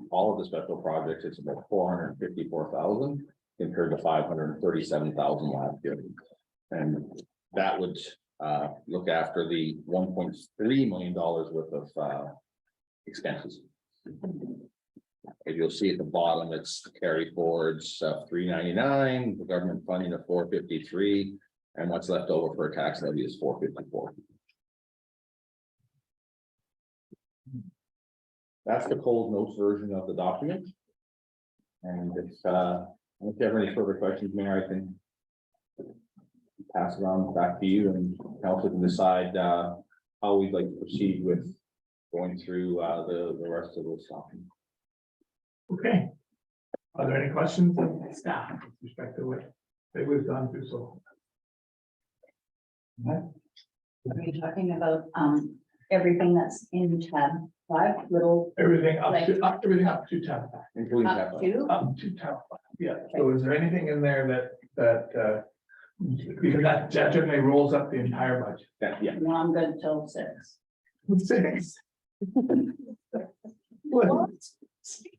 all of the special projects. It's about 454,000 compared to 537,000 last year. And that would look after the $1.3 million worth of expenses. If you'll see at the bottom, it's carry forwards $399, the government funding of $453, and what's left over for a tax levy is $454. That's the Coles Notes version of the document. And if you have any further questions, Mayor, I can pass it on back to you, and council can decide how we'd like to proceed with going through the rest of this document. Okay. Are there any questions of staff with respect to what we've gone through so? Are you talking about, everything that's in tab 5, little Everything up Like- to, everything up to tab 5. Including up that. to? Up to tab 5, yeah. So is there anything in there that because that generally rolls up the entire budget? Yeah, No, I'm good till 6. 6. Well,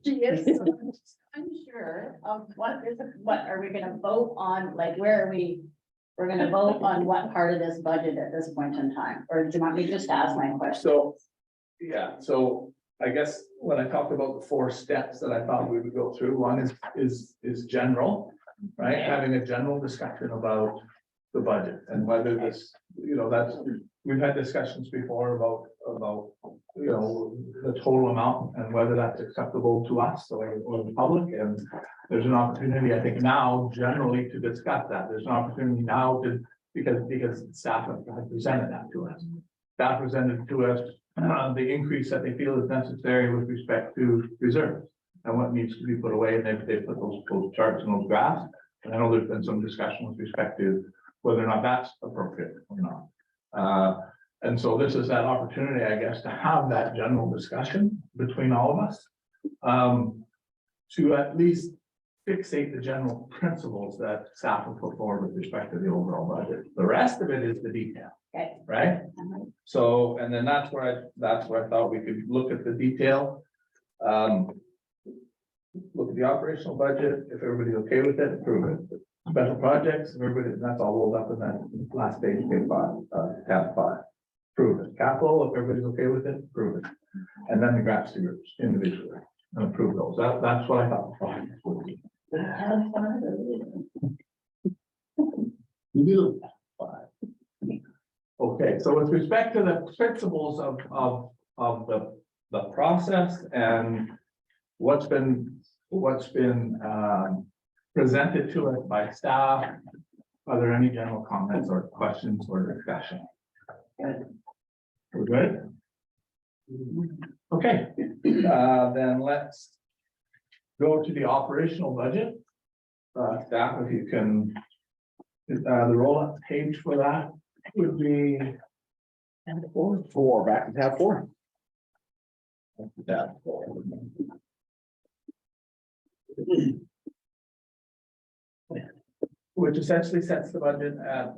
Yes, I'm sure of what are we gonna vote on, like, where are we? We're gonna vote on what part of this budget at this point in time, or do you want me to just ask my question? So, yeah, so I guess when I talked about the 4 steps that I thought we would go through, one is general, right? Having a general discussion about the budget and whether this, we've had discussions before about, the total amount and whether that's acceptable to us or the public. And there's an opportunity, I think now generally to discuss that. There's an opportunity now because staff have presented that to us. Staff presented to us the increase that they feel is necessary with respect to reserves and what needs to be put away. And they put those charts and those graphs. And I know there's been some discussion with respect to whether or not that's appropriate or not. And so this is that opportunity, I guess, to have that general discussion between all of us. To at least fixate the general principles that staff will put forward with respect to the overall budget. The rest of it is the detail, Okay. right? So, and then that's where I thought we could look at the detail. Look at the operational budget, if everybody's okay with it, approve it. Special projects, everybody, that's all rolled up in that last page, page 5, tab 5. Approve it. Capital, if everybody's okay with it, approve it. And then the graphs to groups individually and approve those. That's what I thought. the process would be. You do. 5. Okay, so with respect to the principles of the process and what's been presented to us by staff, are there any general comments or questions or discussion? We're good? Okay, then let's go to the operational budget. Staff, if you can, the roll-up page for that would be Four, back to tab 4. tab 4. Which essentially sets the budget at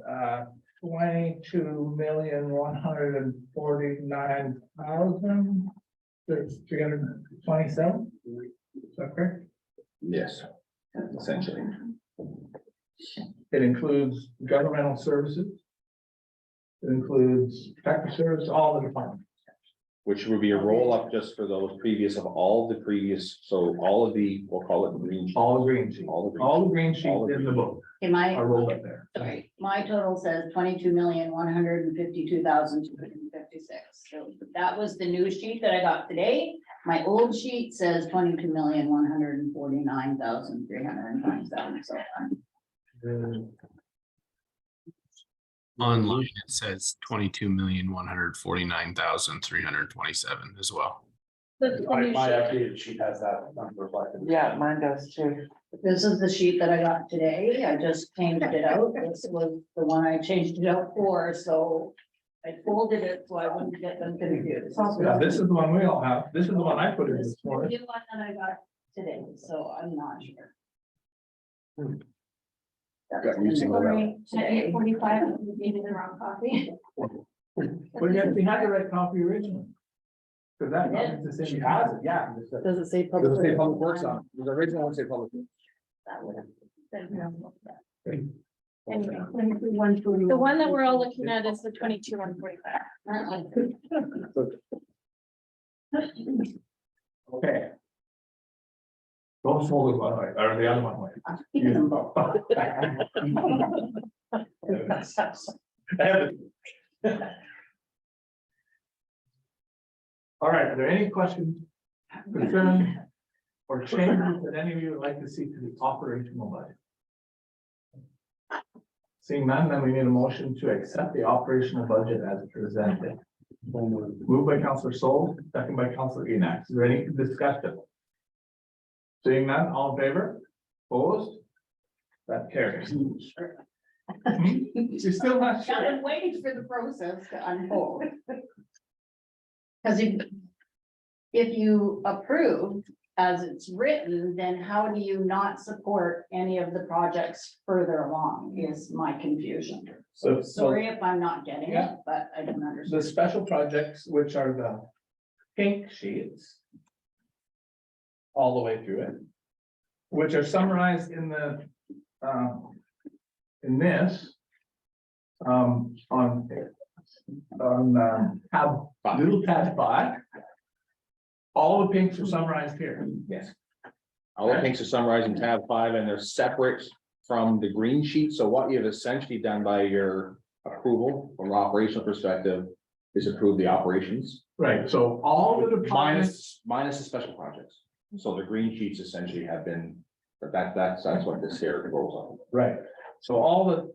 22,149,327. Is that correct? Yes, essentially. It includes governmental services. It includes protective service, all the departments. Which would be a roll up just for those previous of all the previous, so all of the, we'll call it the green. sheet. All the green sheets, All the green all the green sheets All the in the book Okay, my, are rolled up there. sorry, my total says 22,152,256. So that was the new sheet that I got today. My old sheet says 22,149,327. So Online, it says 22,149,327 as well. My updated sheet has that number reflected. Yeah, mine does too. this is the sheet that I got today. I just changed it out. This was the one I changed it out for, so I folded it so I wouldn't get them confused. Yeah, this is the one we all have. This is the one I put in This this is the morning. new one that I got today, so I'm not sure. Got you singled out. Today. 8:45, we gave you the wrong copy. But yet we had the right copy originally. Cause that, it's the She same. has it, yeah. Does it say Does public? it say public works on, it? The original one say public. Works. That would have been- Anyway, One for the one that we're all looking at is the 22-145. Okay. Don't forward one way, or the other one way. I'm keeping them both. All right, are there any questions, concerns, or changes that any of you would like to see to the operational budget? Seeing none, then we need a motion to accept the operational budget as presented. Moved by Counselor Sol, second by Counselor Enoch. Is there any discussion? Seeing none, all in favor? Opposed? That carries. You're still not I've sure? been waiting for the process to unfold. Cause if you approve as it's written, then how do you not support any of the projects further along is my confusion. So, Sorry if I'm not getting it, Yeah. but I don't the understand. special projects, which are the pink sheets. All the way through it. Which are summarized in the, in this. On tab, little tab 5. All the pinks are summarized here. Yes. All the pinks are summarized in tab 5 and they're separate from the green sheet. So what you've essentially done by your approval from an operational perspective is approve the operations. Right, so all the departments, Minus the special projects. So the green sheets essentially have been, but that's what this here goes on. right, so all the.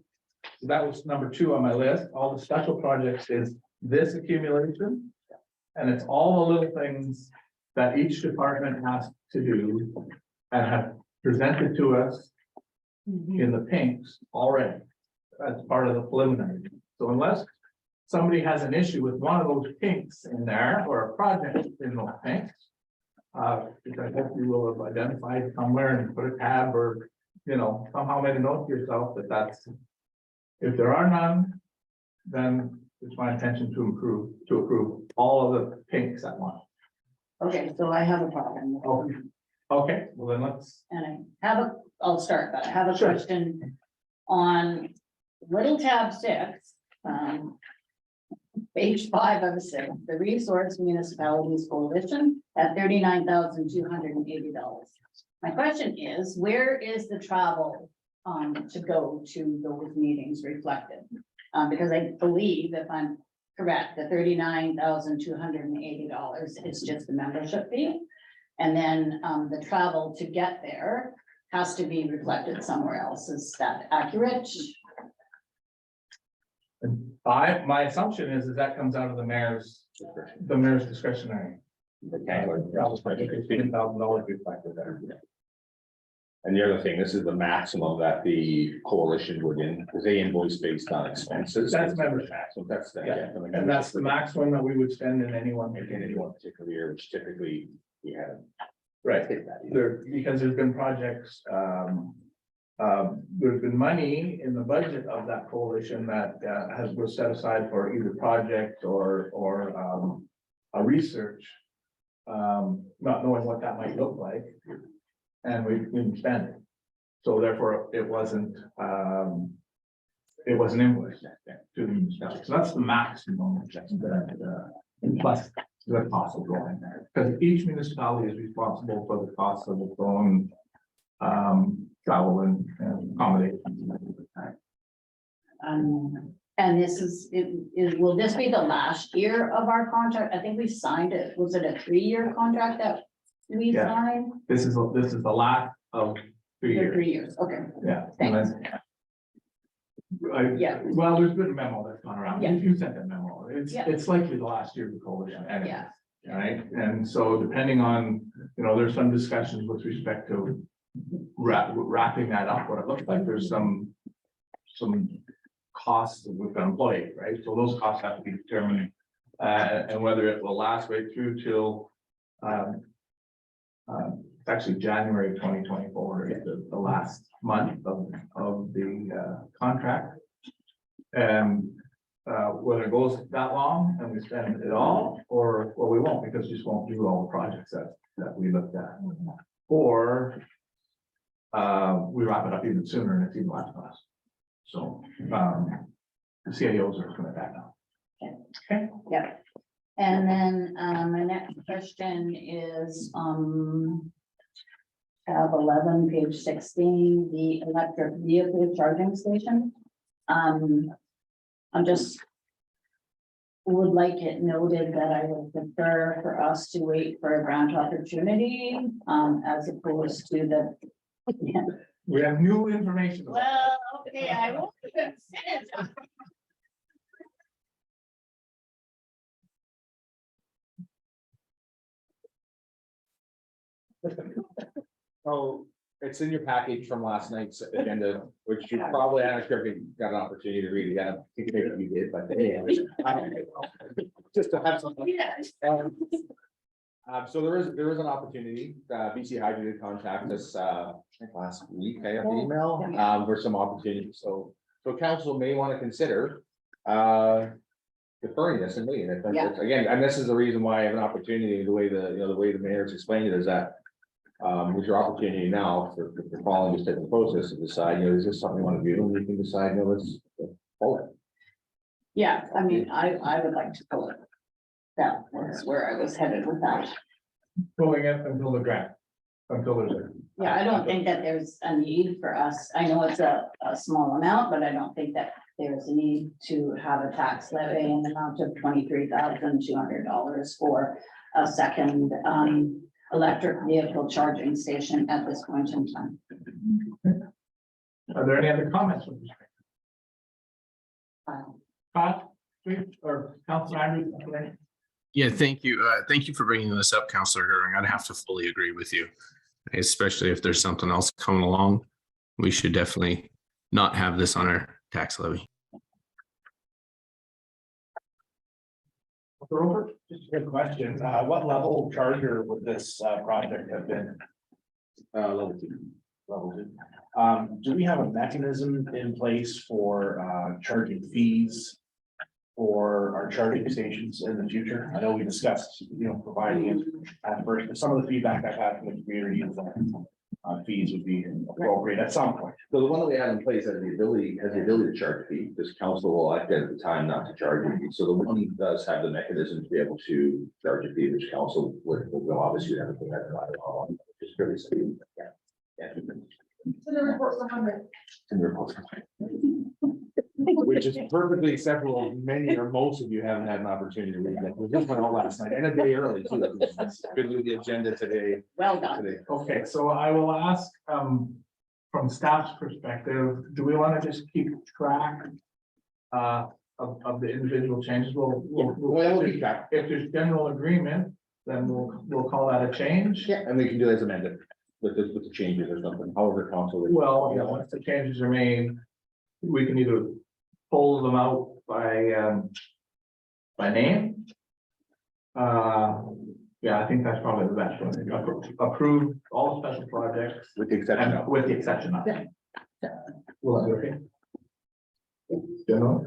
That was number 2 on my list. All the special projects is this accumulation. And it's all the little things that each department has to do and have presented to us in the pinks already. As part of the preliminary. So unless somebody has an issue with one of those pinks in there or a project in those pinks. Which I hope you will have identified somewhere and put a tab or, somehow made a note to yourself that that's. If there are none, then it's my intention to approve all of the pinks at once. Okay, so I have a problem. Okay, well then let's, And I'll start, but I have a Sure. question on little tab 6. Page 5 of 6, the Resource Municipalities Coalition at $39,280. My question is, where is the travel to go to those meetings reflected? Because I believe, if I'm correct, the $39,280 is just the membership fee. And then the travel to get there has to be reflected somewhere else. Is that accurate? my assumption is that comes out of the mayor's discretionary. $15,000 reflected there. And the other thing, this is the maximum that the coalition would because they invoice based on expenses. That's membership. So that's the. Yeah, And that's the maximum that we would spend in any one. In any one particular year, which typically we have. Right, there, because there's been projects, there's been money in the budget of that coalition that was set aside for either project or a research. Not knowing what that might look like. And we didn't spend it. So therefore, it wasn't invoiced to the municipality. So that's the maximum that, plus the cost of going there. Because each municipality is responsible for the cost of its own travel and accommodations. And this will this be the last year of our contract? I think we signed it. Was it a 3-year contract that we Yeah. signed? This is the last of 3 For years. 3 years, okay. Yeah. Thanks. Yeah, well, there's been a memo that's gone around. Yeah. You sent that memo. Yeah. It's likely the last year of the coalition. anyways, Yeah. Right, and so depending on, there's some discussions with respect to wrapping that up, what it looks like, there's some costs with an employee, right? So those costs have to be determined, and whether it will last right through till, it's actually January 2024 is the last month of the contract. And whether it goes that long and we spend it all, or we won't, because we just won't do all the projects that we looked at. Or we wrap it up even sooner and it's even less cost. So, the CIOs are coming back now. Yeah. And then, my next question is, tab 11, page 16, the electric vehicle charging station. I'm just would like it noted that I would prefer for us to wait for a grant opportunity, as opposed to the. We have new information. Well, okay, I won't even finish. So it's in your package from last night's agenda, which you probably, I'm not sure if you got an opportunity to read it. I think maybe you did, but yeah. Just to have something. Yes. So there is an opportunity, BC Hydro did contact us, I think last week, I got the email, for some opportunities, so council may want to consider. Deferring this and waiting, I think, Yeah. again, and this is the reason why I have an opportunity, the way the way the mayor's explained it is that. With your opportunity now for following this type of process to decide, is this something you want to do, and we can decide, let's hold it. Yeah, I mean, I would like to pull it. That was where I was headed with that. Pulling it until the grant, until there's a. Yeah, I don't think that there's a need for us. I know it's a small amount, but I don't think that there's a need to have a tax levy in the amount of $23,200 for a second electric vehicle charging station at this point in time. Are there any other comments from this? Um, Scott, please, or Councilor Andrews? Yeah, thank you. Thank you for bringing this up, Councillor Goering. I'd have to fully agree with you. Especially if there's something else coming along, we should definitely not have this on our tax levy. Robert, just a good question. What level charger would this project have been? Level 2. Level 2. Do we have a mechanism in place for charging fees for our charging stations in the future? I know we discussed, providing it at first, but some of the feedback I've had from the community is that fees would be appropriate at some point. So the one that we have in place has the ability to charge a fee. This council will elect at the time not to charge a fee. So the one does have the mechanism to be able to charge a fee, which council will obviously have to put that on. Just fairly speedy. Yeah. So the report's 100. In the report. Which is perfectly acceptable. Many or most of you haven't had an opportunity to read that. We just went out last night and a day early too. Good with the agenda today. Well done. Okay, so I will ask, from staff's perspective, do we want to just keep track of the individual changes? Well, keep track. If there's general agreement, then we'll call that a change. Yeah, and we can do it as amended with the changes or something, however council. Well, once the changes are made, we can either pull them out by name. Yeah, I think that's probably the best one. Approve all special projects With the exception of. with the exception of. Will that be okay? General,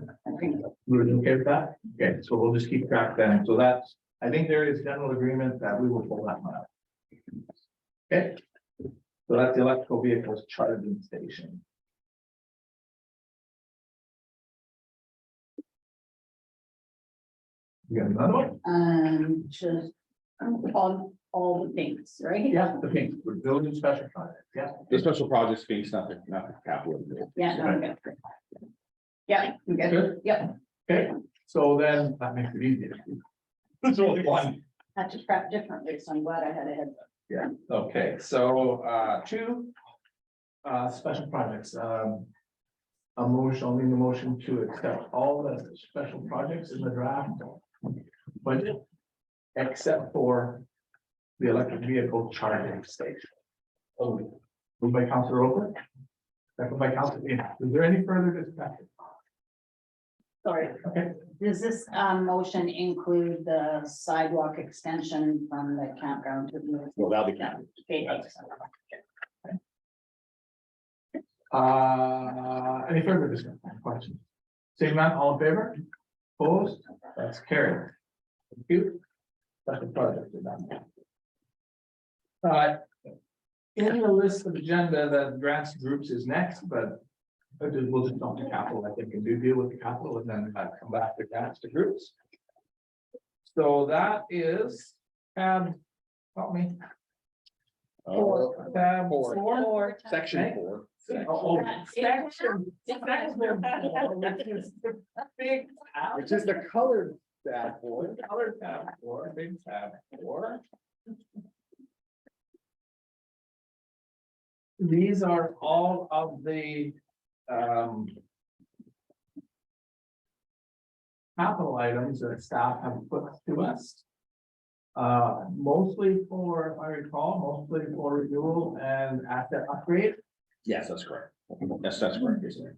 we're okay with that? Okay, so we'll just keep track then. So that's, I think there is general agreement that we will pull that one out. Okay, so that's the electrical vehicles charging station. You got another one? Just all the things, right? Yeah, the pink, we're building special projects, yeah. The special projects being nothing capital. Yeah, no, I'm good. Yeah, I'm good. Good. Yep, Okay, so then that makes it easier. There's only one. had to prep differently, so I'm glad I had a heads up. Yeah, okay, so, two. Special projects, a motion, I'll need a motion to accept all the special projects in the draft budget. Except for the electric vehicle charging station. Moved by Councilor Roper. Second by Councilor Ian. Is there any further discussion? Sorry, Okay, does this motion include the sidewalk extension from the campground to the? Well, that'll be counted. Okay, any further discussion, questions? Seeing none, all in favor? Opposed? That's carried. Thank you. Special project is done. In the list of agenda, the grants groups is next, but we'll just talk to capital, I think, and deal with the capital and then come back to grants to groups. So that is, help me. Tab four. Section 4. Oh, section. Which is the big tab. Which is the colored tab boy. Color tab four, big tab four. These are all of the capital items that staff have put to us. Mostly for, if I recall, mostly for renewal and asset upgrade. Yes, that's correct. Yes, that's correct, isn't it?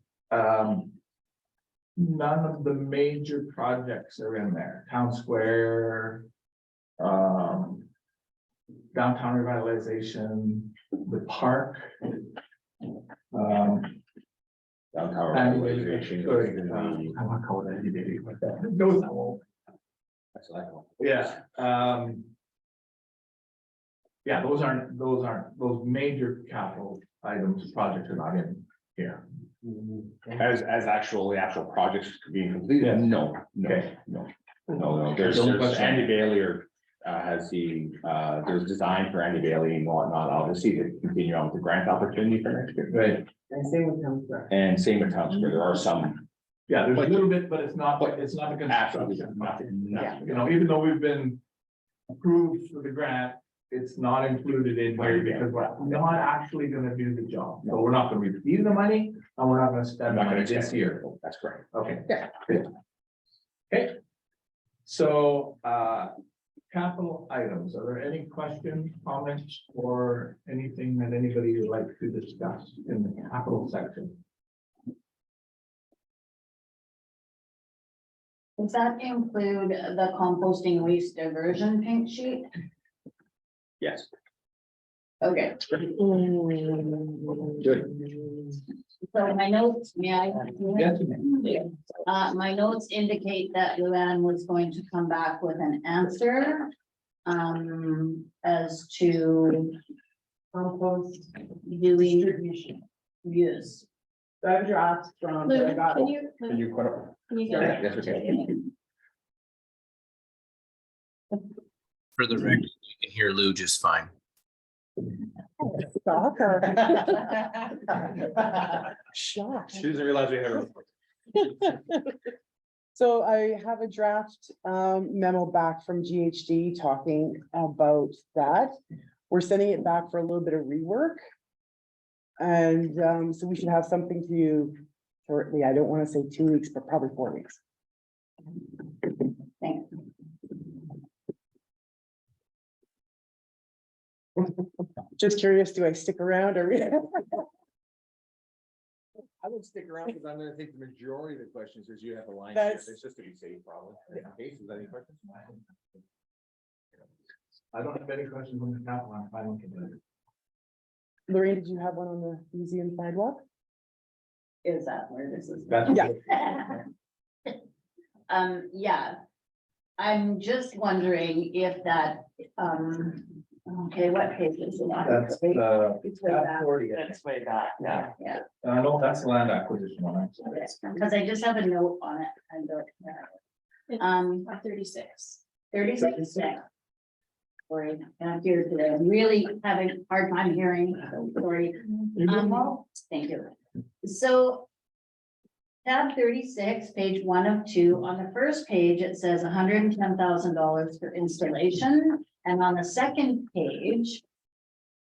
None of the major projects are in there. Town Square. Downtown revitalization, the park. Downtown revitalization. I want to call it anything like that. Those are all. That's what I call Yeah, yeah, those those major capital items, projects are not in here. it. As the actual projects being completed, Yeah. no, Okay. no, there's Andy Bailey or has there's design for Andy Bailey and whatnot, obviously to continue on with the grant opportunity for next year. Right, And same with Town Square. And same with Town Square, there are some, yeah, there's a little bit, but it's not a absolutely construction. nothing. You know, even though we've been approved for the grant, it's not included in here because we're not actually gonna do the job. So we're not gonna receive the money and we're not gonna I'm spend not the money gonna this year. That's correct. Okay. Yeah. Good. Okay. So, capital items, are there any questions, comments, or anything that anybody would like to discuss in the capital section? Does that include the composting waste diversion pink sheet? Yes. Okay, Good. so my notes, may I? Yes. My notes indicate that Luann was going to come back with an answer. As to. Compost. Doing. Use. So I have a draft from. Lou, I got- can you? Can you put up? Can you Yeah, get that's okay. For the record, you can hear Lou just fine. Stalker. Shocked. She doesn't realize we had her. So I have a draft memo back from GHD talking about that. We're sending it back for a little bit of rework. And so we should have something to you shortly. I don't want to say 2 weeks, but probably 4 weeks. Thanks. Just curious, do I stick around or? I would stick around because I'm gonna take the majority of the questions as you have a line. That's- It's just to be safe, probably. In case there's any questions. I don't have any questions on the capital, I'm fine with it. Lorraine, did you have one on the museum sidewalk? Is that where this is? That's Yeah. Yeah. I'm just wondering if that, okay, what page is it on? That's It's way back. 40. That's way back, yeah. Yeah, No, that's the land acquisition one. because I just have a note on it. I don't. 36. 36. Sorry, I'm here today. I'm really having a hard time hearing, so sorry. Thank you. So. Tab 36, page 1 of 2, on the first page, it says $110,000 for installation, and on the second page.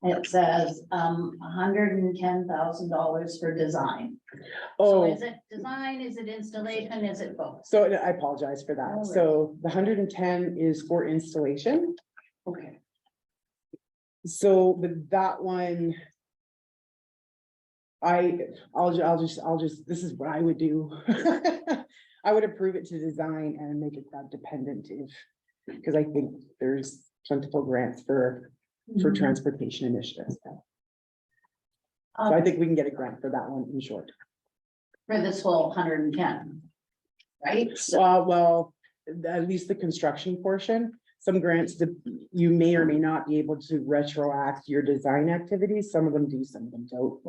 It says $110,000 for design. So Oh, is it design, is it installation, is it both? so I apologize for that. So the 110 is for installation. Okay. So, but that one. I'll just, this is what I would do. I would approve it to design and make it that dependent if, because I think there's plentiful grants for transportation initiatives. So I think we can get a grant for that one in short. For this whole 110. right? So, Well, at least the construction portion, some grants that you may or may not be able to retroact your design activities. Some of them do, some of them don't.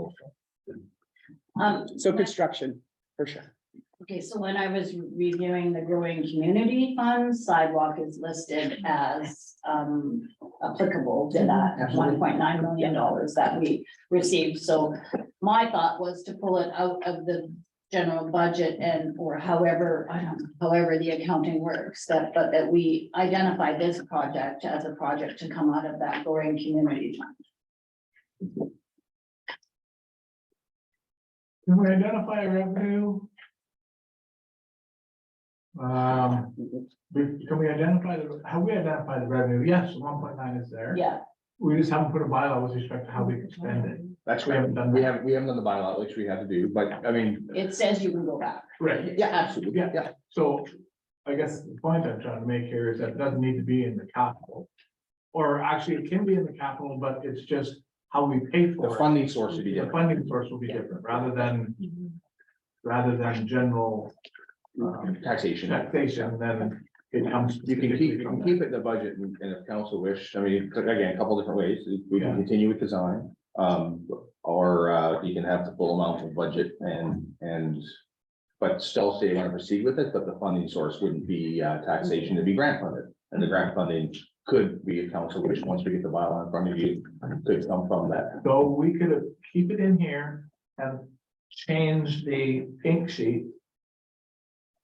So construction, for sure. okay, so when I was reviewing the growing community fund, sidewalk is listed as applicable to that $1.9 million that we received. So my thought was to pull it out of the general budget and, or however, I don't know, however the accounting works, but that we identify this project as a project to come out of that growing community fund. Can we identify a revenue? Can we identify how we identify the revenue? Yes, 1.9 is there. Yeah, We just haven't put a bylaw with respect to how we can spend it. That's, We haven't done we that. haven't done the bylaw, which we have to do, but I mean, it says you can go back. Right, yeah, absolutely, Yeah. yeah. so I guess the point I'm trying to make here is that it doesn't need to be in the capital. Or actually, it can be in the capital, but it's just how we pay The for it. funding source would be The different. funding source will be different, rather than general Taxation. taxation, then it comes. You can keep it in the budget and if council wish, I mean, again, a couple different ways. We can Yeah. continue with design. Or you can have the full amount of budget and. But still say you want to proceed with it, but the funding source wouldn't be taxation, it'd be grant funded. And the grant funding could be a council wish, once we get the bylaw in front of you, could come from that. So we could keep it in here and change the ink sheet.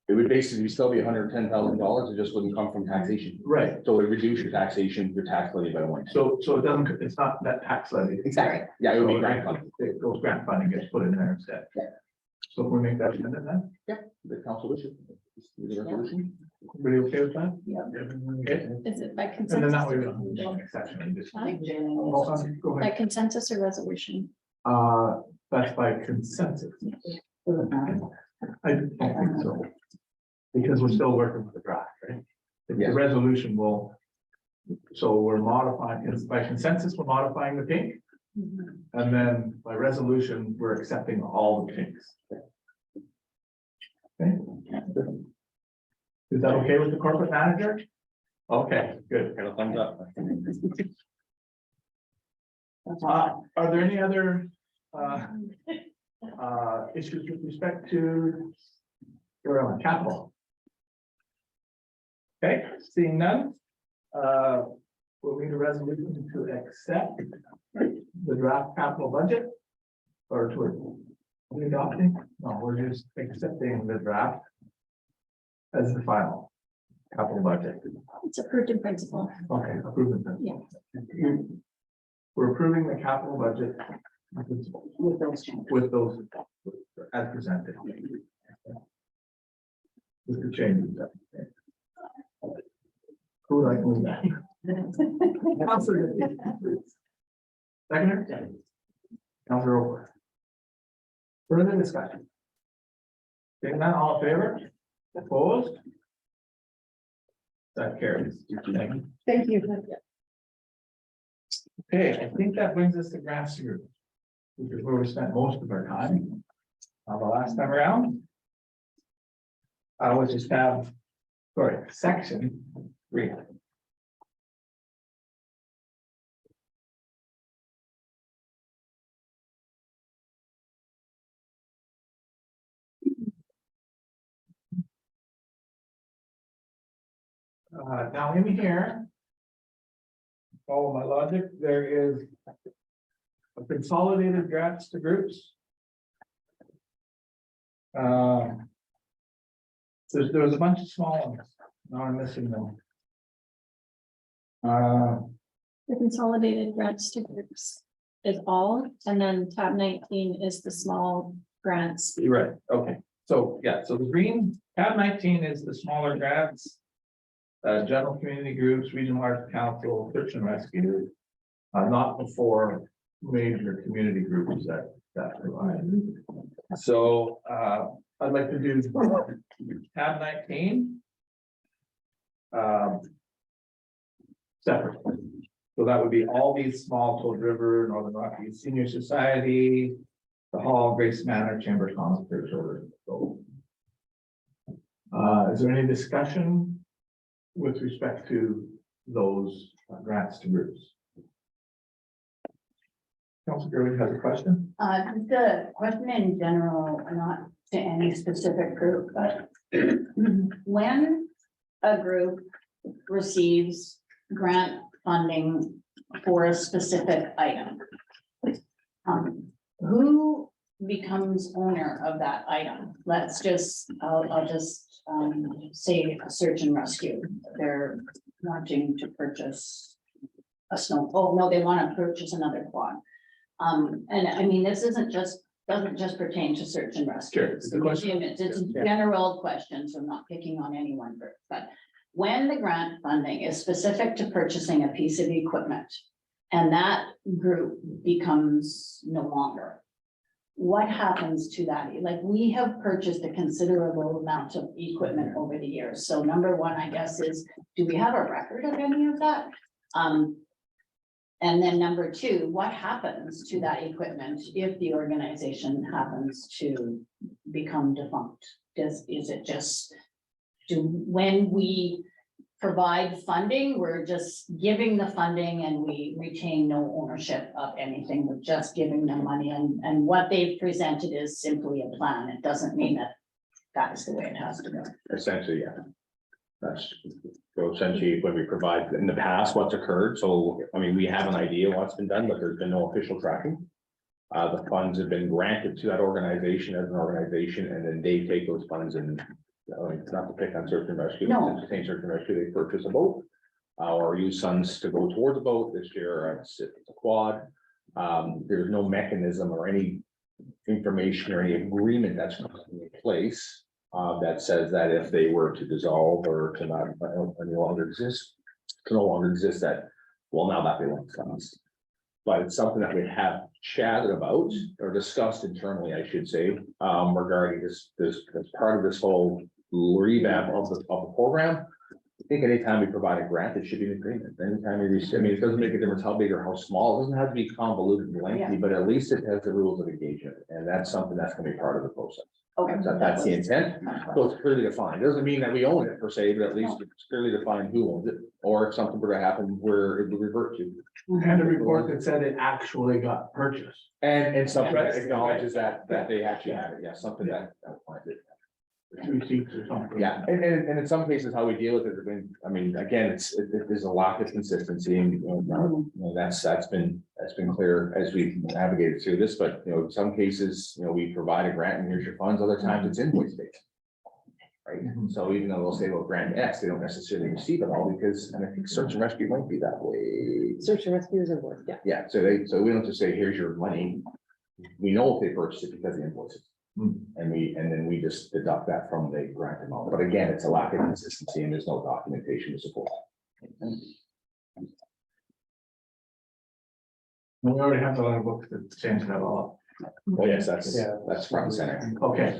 It would basically still be $110,000, it just wouldn't come from taxation. Right. So it would reduce your taxation, your tax levy by one. So it doesn't, it's not that tax levy. Exactly. Yeah, it would be So grant funded. It goes grant funding gets put in there instead. Yeah. So if we make that amendment then, The council wishes. The resolution. everybody okay with that? Yeah. Okay, Is it by and then consensus? that way we don't have an exception, we just. I think Jen Hold is- on, Go By ahead. consensus or resolution? That's by consensus. I don't think so. Because we're still working with the draft, right? The Yes. resolution will. So we're modifying, it's by consensus, we're modifying the pink, and then by resolution, we're accepting all the pinks. Okay. Is that okay with the corporate manager? Okay, good. Got a thumbs up. Are there any other issues with respect to your capital? Okay, seeing none, we'll need a resolution to accept the draft capital budget. Or to, are we adopting? No, we're just accepting the draft as the final capital budget. It's approved in principle. Okay, approving that. Yeah. We're approving the capital budget with those changes. with those as presented. With the changes. Who would like to move that? Counselor. Seconder? Counselor Over. Further discussion? Seeing none, all in favor? Opposed? That carries. Thank you. Thank you. Okay, I think that brings us to grants group. Which is where we spent most of our time. The last time around. Which is section 3. Now in here. Follow my logic, there is. A consolidated grants to groups. There was a bunch of small ones, now I'm missing them. The consolidated grants to groups is all, and then tab 19 is the small grants. You're right, okay, so, yeah, so the green, tab 19 is the smaller grants. General community groups, regional arts council, search and rescue. Not before major community groups that provide. So, I'd like to do tab 19. Separate. So that would be all these small Toad River, Northern Rockies Senior Society, the Hall, Grace Manor, Chamber of Commerce, Church Order. So Is there any discussion with respect to those grants to groups? Councilor Gerwig has a question? The question in general, not to any specific group, but when a group receives grant funding for a specific item, who becomes owner of that item? Let's just, I'll just, say search and rescue. They're wanting to purchase a snow, oh, no, they want to purchase another quad. And I mean, this doesn't just pertain to search and rescue. Sure, it's a question. It's a general question, so I'm not picking on any one group, but when the grant funding is specific to purchasing a piece of equipment and that group becomes no longer, what happens to that? Like, we have purchased a considerable amount of equipment over the years. So number one, I guess, is, do we have a record of any of that? And then number two, what happens to that equipment if the organization happens to become defunct? Is it just, when we provide funding, we're just giving the funding and we retain no ownership of anything, we're just giving them money, and what they've presented is simply a plan. It doesn't mean that that's the way it has to go. Essentially, yeah. That's, so essentially when we provide in the past what's occurred, so, I mean, we have an idea what's been done, but there's been no official tracking. The funds have been granted to that organization as an organization, and then they take those funds and, not to pick on search and rescue. No. It's the same search and rescue, they purchase a boat. Or use funds to go towards a boat. This year, it's a quad. There's no mechanism or any information or any agreement that's in place that says that if they were to dissolve or to not any longer exist, that, well, now that belongs to us. But it's something that we have chatted about or discussed internally, I should say, regarding this as part of this whole revamp of the program. I think anytime we provide a grant, it should be an agreement. Anytime we receive, I mean, it doesn't make a difference how big or how small. It doesn't have to be convoluted and lengthy, but at least it has the rules of engagement. And that's something that's gonna be part of the process. Okay. That's the intent. So it's clearly defined. Doesn't mean that we own it per se, but at least it's clearly defined who owns it. Or if something were to happen where it would revert to. And a report that said it actually got purchased. And something that Right. acknowledges that they actually have it. Yeah, something that outlines it. Receipts or something. Yeah, and in some cases, how we deal with it, I mean, again, there's a lack of consistency and, that's been clear as we've navigated through this, but, in some cases, we provide a grant and here's your funds, other times it's invoice based. Right, so even though they'll say, well, grant X, they don't necessarily receive it all because, and I think search and rescue might be that way. Search and rescue is involved, yeah. Yeah, so we don't just say, here's your money. We know if they purchased it because the invoices. And then we just deduct that from the grant amount, but again, it's a lack of consistency and there's no documentation to support. We already have a lot of books to change that all Oh, yes, that's front and center. up. Okay.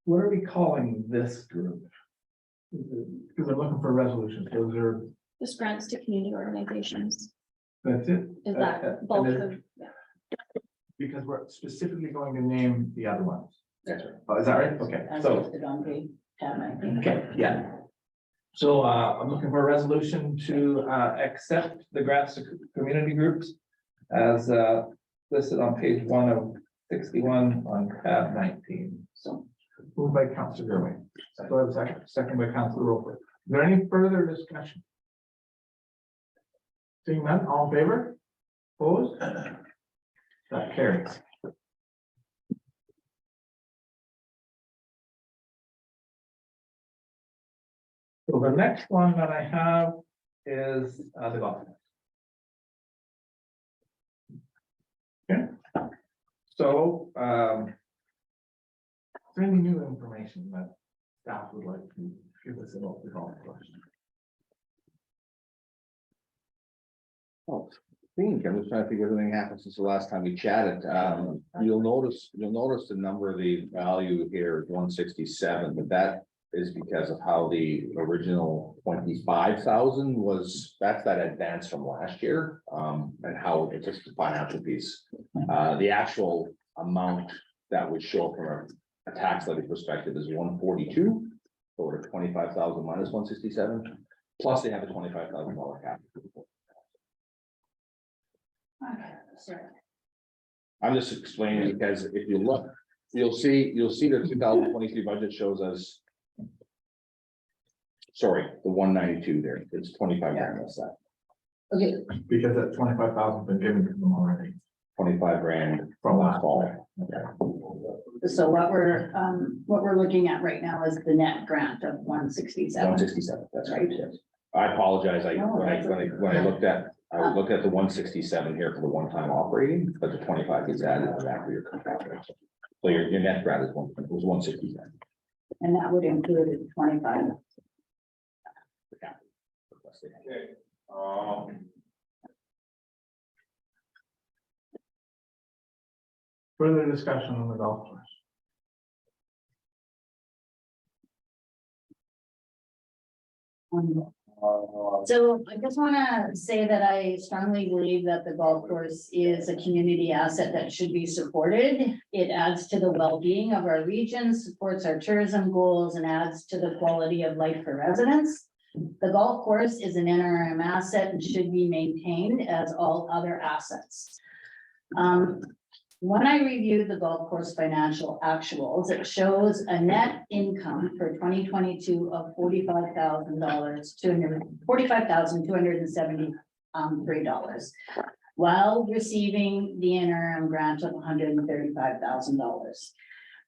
What are we calling this group? Because I'm looking for resolutions, those are, Just grants to community organizations. that's it? Is and that both then- of, yeah. Because we're specifically going to name the other ones. That's right. Oh, is that right? Okay, As so, listed on page 10, I think. okay, yeah. So, I'm looking for a resolution to, accept the grants to community groups as, listed on page 1 of 61 on tab 19. So, Moved by Councilor Gerwin. Do I have a second? Second by Councilor Roper. Is there any further discussion? Seeing none, all in favor? Opposed? That carries. So the next one that I have is the golf. Okay. So, is there any new information that staff would like to give us about the golf course? Oh, I'm just trying to think if anything happened since the last time we chatted. You'll notice the number of the value here is 167, but that is because of how the original 25,000 was, that's that advance from last year. And how it's just the financial piece. The actual amount that would show from a tax levy perspective is 142. Or 25,000 minus 167, plus they have a $25,000 cap. Okay, sure. I'm just explaining because if you look, you'll see the 2023 budget shows us. Sorry, the 192 there, it's 25 grand less that, Okay, Because that 25,000 been given to them already. 25 grand From from last last fall. so what we're looking at right now is the net grant of 167. 167, that's right, yes. I apologize, No, that's okay. when I looked at, I looked at the 167 here for the one-time operating, but the 25 gets added to that for your contract. So your net grant is it was 167. And that would include 25. Further discussion on the golf course. So I just wanna say that I strongly believe that the golf course is a community asset that should be supported. It adds to the well-being of our region, supports our tourism goals, and adds to the quality of life for residents. The golf course is an NRM asset and should be maintained as all other assets. When I reviewed the golf course financial actuals, it shows a net income for 2022 of $45,273, while receiving the NRM grant of $135,000.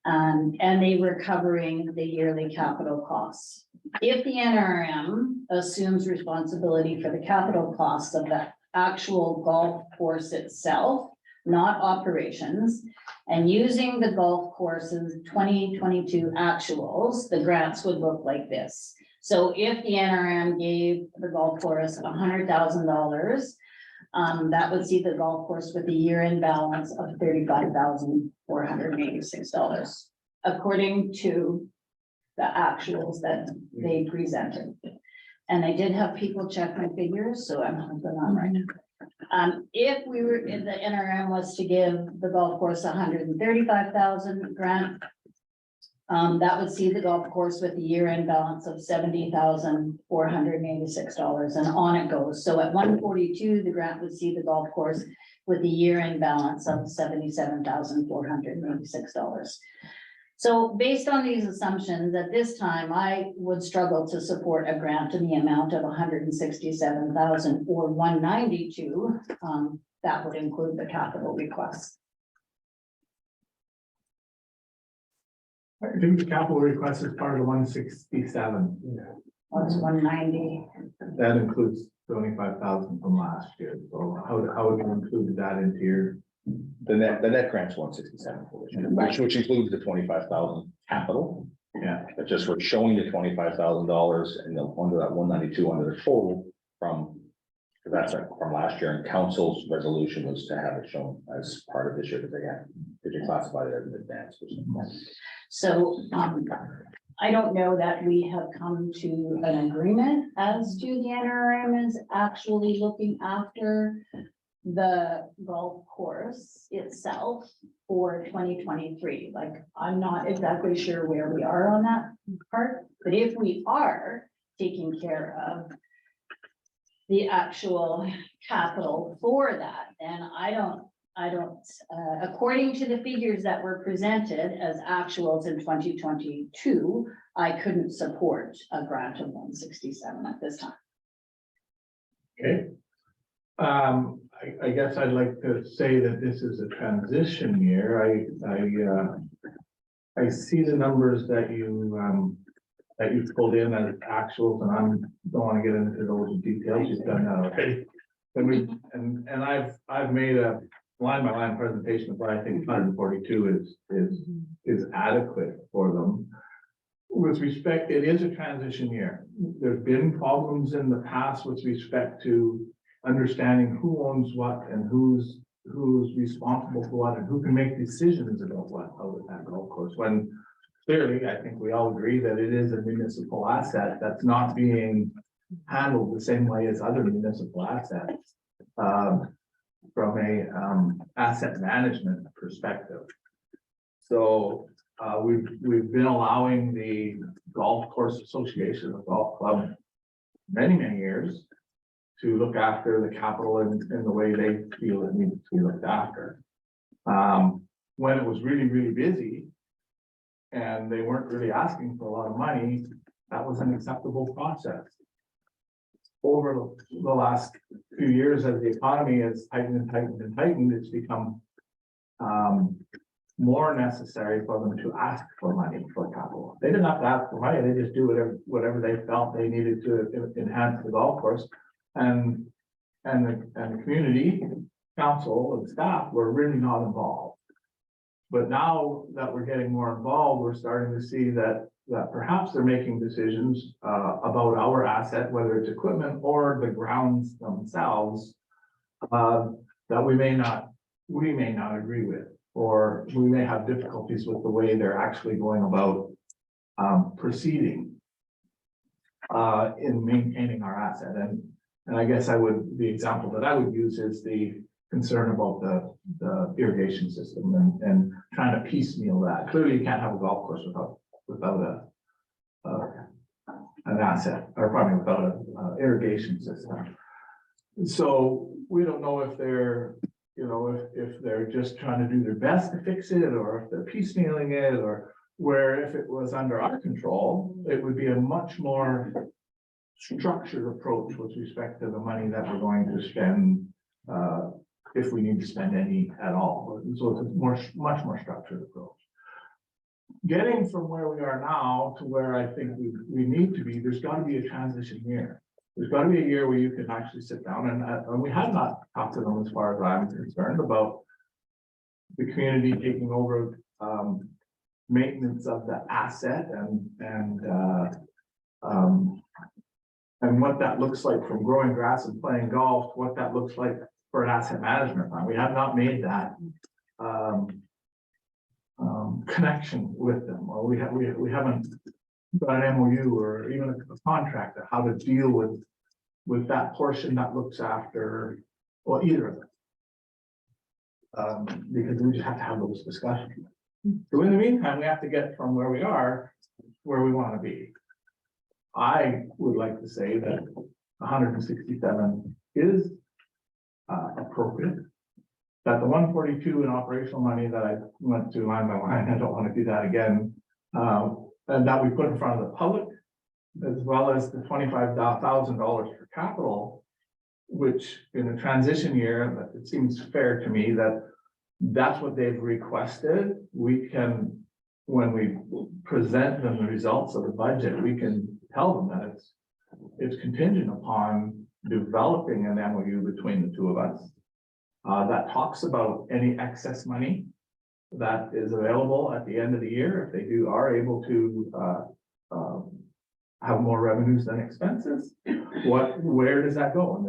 And they were covering the yearly capital costs. If the NRM assumes responsibility for the capital costs of the actual golf course itself, not operations, and using the golf course's 2022 actuals, the grants would look like this. So if the NRM gave the golf course $100,000, that would see the golf course with a year-end balance of $35,486, according to the actuals that they presented. And I did have people check my figures, so I'm hoping I'm right. If we were, if the NRM was to give the golf course $135,000 grant, that would see the golf course with a year-end balance of $70,486, and on it goes. So at 142, the grant would see the golf course with a year-end balance of $77,486. So based on these assumptions, at this time, I would struggle to support a grant in the amount of $167,000 or 192. That would include the capital request. I think the capital request is part of the 167. That's 190. That includes 25,000 from last year. So how would you include that into your? The net grant's 167, which includes the 25,000 capital. Yeah. But just we're showing the $25,000 and then under that 192 under the total from. Because that's like from last year, and council's resolution was to have it shown as part of this year, because they classified it as an advance or something. So, I don't know that we have come to an agreement as to the NRM is actually looking after the golf course itself for 2023. Like, I'm not exactly sure where we are on that part, but if we are taking care of the actual capital for that, then I don't, according to the figures that were presented as actuals in 2022, I couldn't support a grant of 167 at this time. Okay. I guess I'd like to say that this is a transition year. I see the numbers that you pulled in as actuals, and don't want to get into those details. You've done that already. And I've made a line by line presentation of why I think 142 is adequate for them. With respect, it is a transition year. There's been problems in the past with respect to understanding who owns what and who's responsible for what and who can make decisions about what out of that golf course. When clearly, I think we all agree that it is a municipal asset that's not being handled the same way as other municipal assets. From a asset management perspective. So, we've been allowing the Golf Course Association, the golf club, many, many years to look after the capital in the way they feel it needs to be looked after. When it was really, really busy and they weren't really asking for a lot of money, that was an acceptable process. Over the last few years, as the economy has tightened and tightened and tightened, it's become more necessary for them to ask for money for capital. They didn't have to ask for money, they just do whatever they felt they needed to enhance the golf course. And the community council and staff were really not involved. But now that we're getting more involved, we're starting to see that perhaps they're making decisions about our asset, whether it's equipment or the grounds themselves, that we may not agree with, or we may have difficulties with the way they're actually going about proceeding in maintaining our asset. And I guess the example that I would use is the concern about the irrigation system and trying to piecemeal that. Clearly, you can't have a golf course without an asset, or probably without an irrigation system. So we don't know if they're, if they're just trying to do their best to fix it, or if they're piecemealing it, or where if it was under our control, it would be a much more structured approach with respect to the money that we're going to spend, if we need to spend any at all. So it's a much more structured approach. Getting from where we are now to where I think we need to be, there's got to be a transition year. There's got to be a year where you can actually sit down and we have not talked to them, as far as I'm concerned, about the community taking over maintenance of the asset and what that looks like, from growing grass and playing golf, what that looks like for an asset management fund. We have not made that connection with them, or we haven't got an MOU or even a contract of how to deal with that portion that looks after, well, either of them. Because we just have to have those discussions. So in the meantime, we have to get from where we are where we want to be. I would like to say that 167 is appropriate. That the 142 in operational money that I went to line by line, I don't want to do that again. And that we put in front of the public, as well as the $25,000 for capital, which in a transition year, it seems fair to me that that's what they've requested. We can, when we present them the results of the budget, we can tell them that it's contingent upon developing an MOU between the two of us. That talks about any excess money that is available at the end of the year, if they are able to have more revenues than expenses. Where does that go? And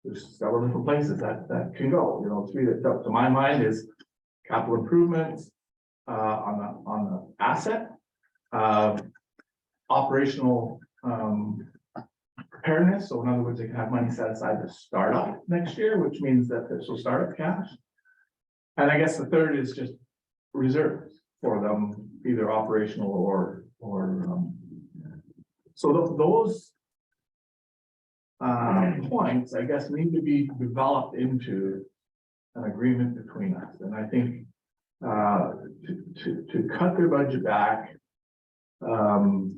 there's several different places that can go. Three that to my mind is capital improvements on the asset, operational preparedness. So in other words, they can have money set aside to start up next year, which means that this will start up cash. And I guess the third is just reserves for them, either operational or so those points, I guess, need to be developed into an agreement between us. And I think to cut their budget back to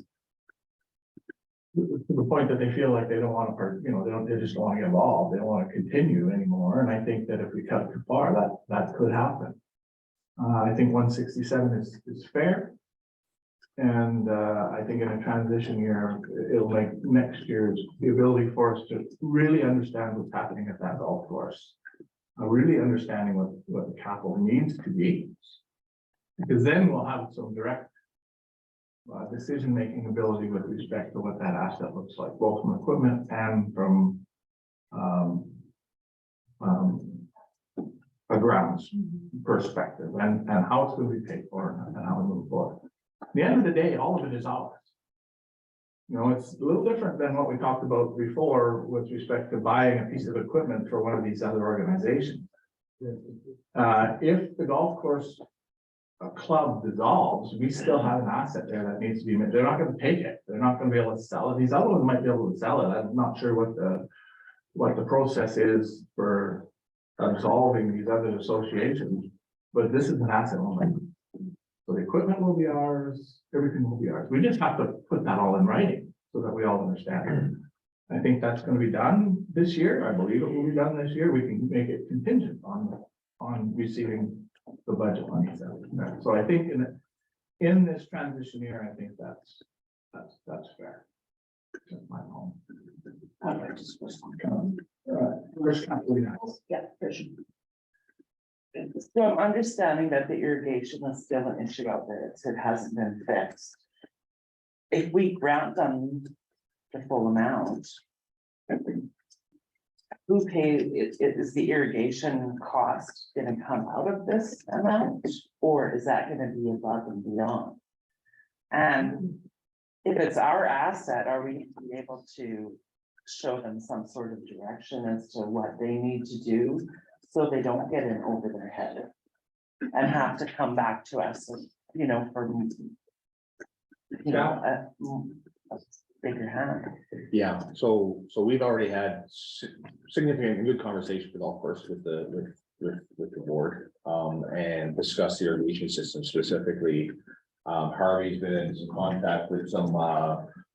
the point that they feel like they don't want to, they just don't want to get involved. They don't want to continue anymore. And I think that if we cut too far, that could happen. I think 167 is fair. And I think in a transition year, it'll make next year's the ability for us to really understand what's happening at that golf course. Really understanding what the capital needs to be. Because then we'll have some direct decision-making ability with respect to what that asset looks like, both from equipment and from a grounds perspective, and how it's going to be paid for and how we move forward. At the end of the day, all of it is ours. It's a little different than what we talked about before with respect to buying a piece of equipment for one of these other organizations. If the golf course a club dissolves, we still have an asset there that needs to be, they're not gonna take it, they're not gonna be able to sell it, these other ones might be able to sell it, I'm not sure what the process is for absolving these other associations, but this is an asset only. So the equipment will be ours, everything will be ours, we just have to put that all in writing, so that we all understand. I think that's gonna be done this year, I believe it will be done this year, we can make it contingent on receiving the budget money. So I think in this transition year, I think that's fair. That's my home. First, Yeah, for sure. So I'm understanding that the irrigation is still an issue out there, so it hasn't been fixed. If we grant them the full amount. Who pays, is the irrigation cost gonna come out of this amount, or is that gonna be above and beyond? And if it's our asset, are we gonna be able to show them some sort of direction as to what they need to do? So they don't get in over their head and have to come back to us, you know, for. You know, a bigger hand. Yeah, so we've already had significant and good conversation with golf course with the board. And discussed the irrigation system specifically. Harvey's been in some contact with some,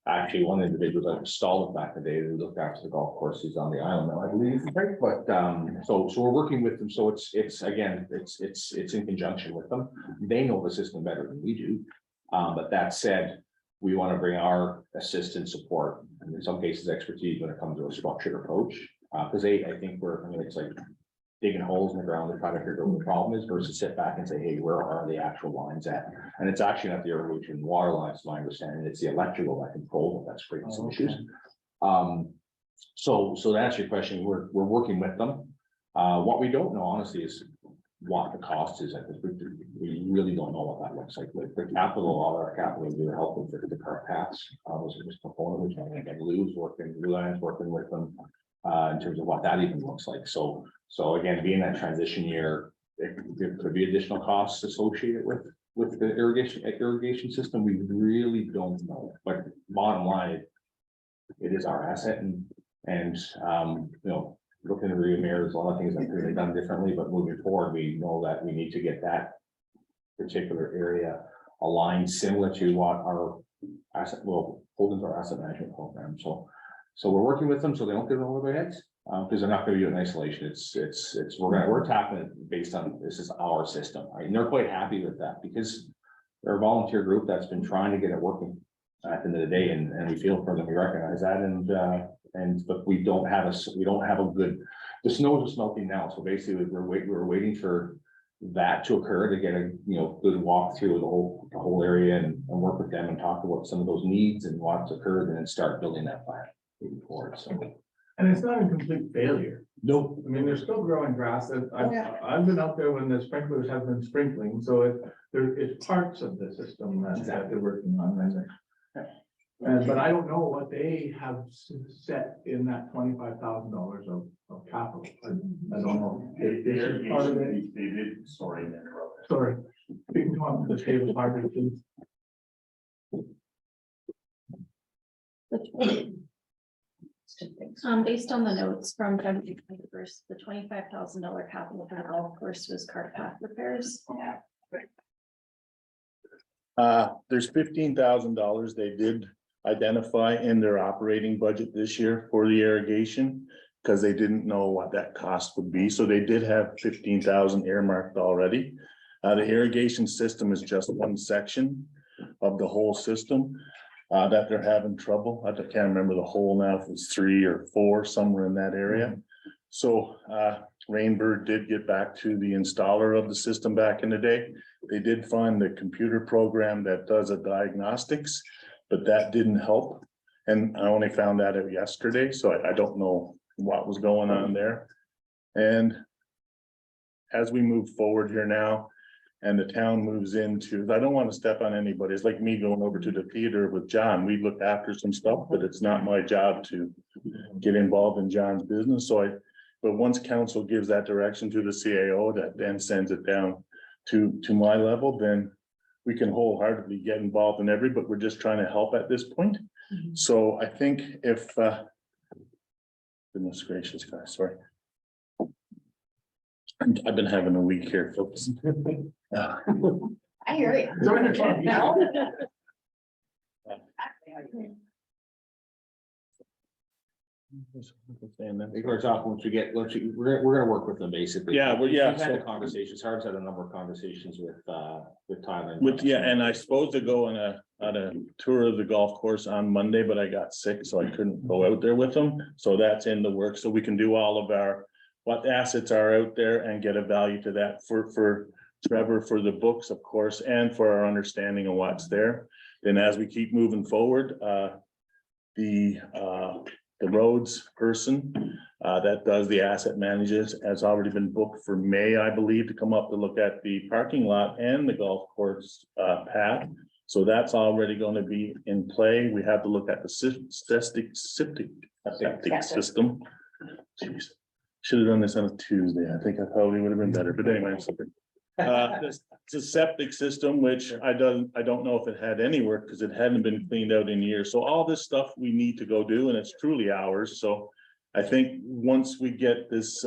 actually one individual that installed it back in the day, who looked after the golf course, he's on the island now, I believe. But, so we're working with them, so it's again, it's in conjunction with them. They know the system better than we do. But that said, we want to bring our assistance support, and in some cases expertise when it comes to a structured approach. Because I think it's like digging holes in the ground to try to figure out what the problem is versus sit back and say, hey, where are the actual lines at? And it's actually not the irrigation water lines, to my understanding, it's the electrical that controls it that's creating some issues. So to answer your question, we're working with them. What we don't know honestly is what the cost is, because we really don't know what that looks like. The capital, all our capital, we help with the cart paths. Was it just component, which I think Blue Line's working with them in terms of what that even looks like. So again, being that transition year, there could be additional costs associated with the irrigation system. We really don't know, but bottom line, it is our asset, and you know, looking in the rear mirror, there's a lot of things that could be done differently, but moving forward, we know that we need to get that particular area aligned similar to what our asset, well, Holden's our asset management program. So we're working with them so they don't get over their heads, because they're not going to be in isolation. We're tapping it based on this is our system, right? And they're quite happy with that because they're a volunteer group that's been trying to get it working at the end of the day, and we feel for them, we recognize that, but we don't have a good, the snows are melting now, so basically we're waiting for that to occur to get a good walk through the whole area and work with them and talk about some of those needs and what's occurred and then start building that plan moving forward. So, and it's not a complete failure. no, I mean, they're still growing grass. I've been out there when the sprinklers have been sprinkling, so it's parts of the system that they're working on. But I don't know what they have set in that $25,000 of capital. I don't know. They did, sorry. We can come up to the table, Harvey, please. Based on the notes from February 21st, the $25,000 capital for the golf course was cart path repairs. There's $15,000 they did identify in their operating budget this year for the irrigation, because they didn't know what that cost would be. So they did have 15,000 earmarked already. The irrigation system is just one section of the whole system that they're having trouble. I can't remember the whole now, if it's 3 or 4, somewhere in that area. So Rainbird did get back to the installer of the system back in the day. They did find the computer program that does the diagnostics, but that didn't help. And I only found that out yesterday, so I don't know what was going on there. And as we move forward here now, and the town moves into, I don't want to step on anybody. It's like me going over to the theater with John. We look after some stuff, but it's not my job to get involved in John's business. But once council gives that direction to the CAO, that then sends it down to my level, then we can wholeheartedly get involved in every, but we're just trying to help at this point. So I think if, goodness gracious, guys, sorry. I've been having a week here, folks. I hear you. Join the club. We're talking, once we're gonna work with them basically. Yeah, well, yeah, We've had the so- conversations, Harv's had a number of conversations with Tyler. With, yeah, and I supposed to go on a tour of the golf course on Monday, but I got sick, so I couldn't go out there with them. So that's in the works, so we can do all of our, what assets are out there and get a value to that for Trevor, for the books, of course, and for our understanding of what's there. Then as we keep moving forward, the roads person that does the asset manages has already been booked for May, I believe, to come up to look at the parking lot and the golf course path. So that's already going to be in play. We have to look at the septic system. Jeez. Should have done this on a Tuesday. I think I probably would have been better, but anyway. The septic system, which I don't know if it had any work because it hadn't been cleaned out in years. So all this stuff we need to go do, and it's truly ours. So I think once we get this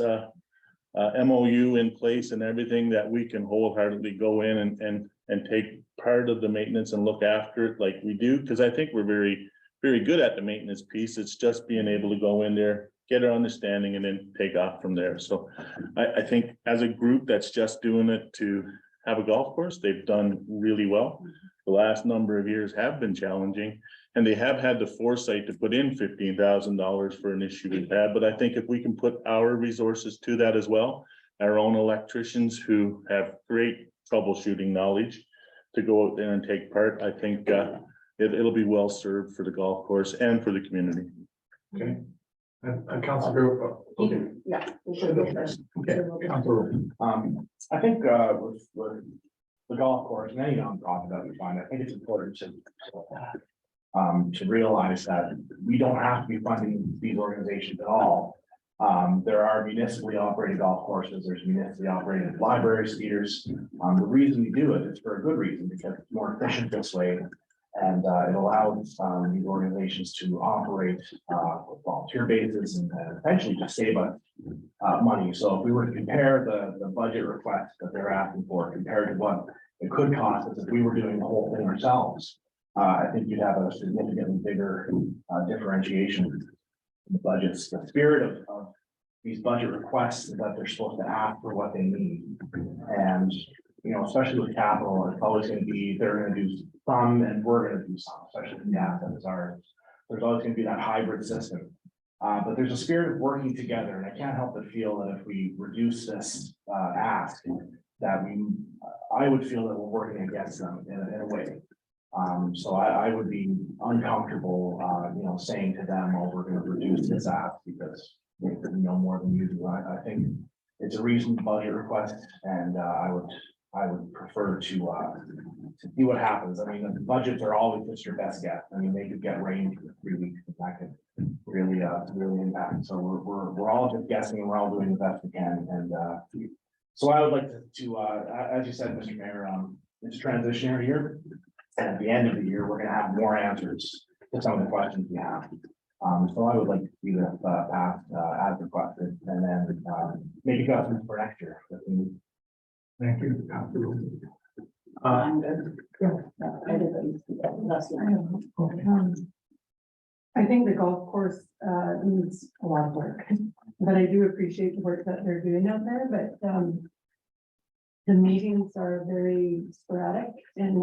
MOU in place and everything, that we can wholeheartedly go in and take part of the maintenance and look after it like we do. Because I think we're very, very good at the maintenance piece. It's just being able to go in there, get our understanding, and then take off from there. So I think as a group that's just doing it to have a golf course, they've done really well. The last number of years have been challenging, and they have had the foresight to put in $15,000 for an issue we've had. But I think if we can put our resources to that as well, our own electricians who have great troubleshooting knowledge to go out there and take part, I think it'll be well served for the golf course and for the community. Okay. And Councilor. Okay. Yeah. we should go first. Okay, Councilor, I think with the golf course and any nonprofit that we find, I think it's important to realize that we don't have to be funding these organizations at all. There are municipally operated golf courses, there's municipally operated libraries, theaters. The reason we do it is for a good reason, because it's more efficient this way. And it allows these organizations to operate with volunteer bases and eventually just save us money. So if we were to compare the budget request that they're asking for compared to what it could cost us if we were doing the whole thing ourselves, I think you'd have a significantly bigger differentiation in the budgets. The spirit of these budget requests is that they're supposed to ask for what they need. And, you know, especially with capital, it's always going to be, they're going to do some and we're going to do some, especially if the asset is ours. There's always going to be that hybrid system. But there's a spirit of working together, and I can't help but feel that if we reduce this ask, that I would feel that we're working against them in a way. So I would be uncomfortable, you know, saying to them, "Oh, we're going to reduce this ask because we know more than you do." I think it's a reasonable budget request, and I would prefer to see what happens. I mean, the budgets are always just your best guess. I mean, they could get rain for 3 weeks, and that could really impact. So we're all just guessing, and we're all doing the best we can. And so I would like to as you said, Mr. Mayor, it's a transitionary year. And at the end of the year, we're gonna have more answers to some of the questions we have. So I would like to see this passed as requested, and then make adjustments for next year. Thank you. I think the golf course needs a lot of work, but I do appreciate the work that they're doing out there, but the meetings are very sporadic and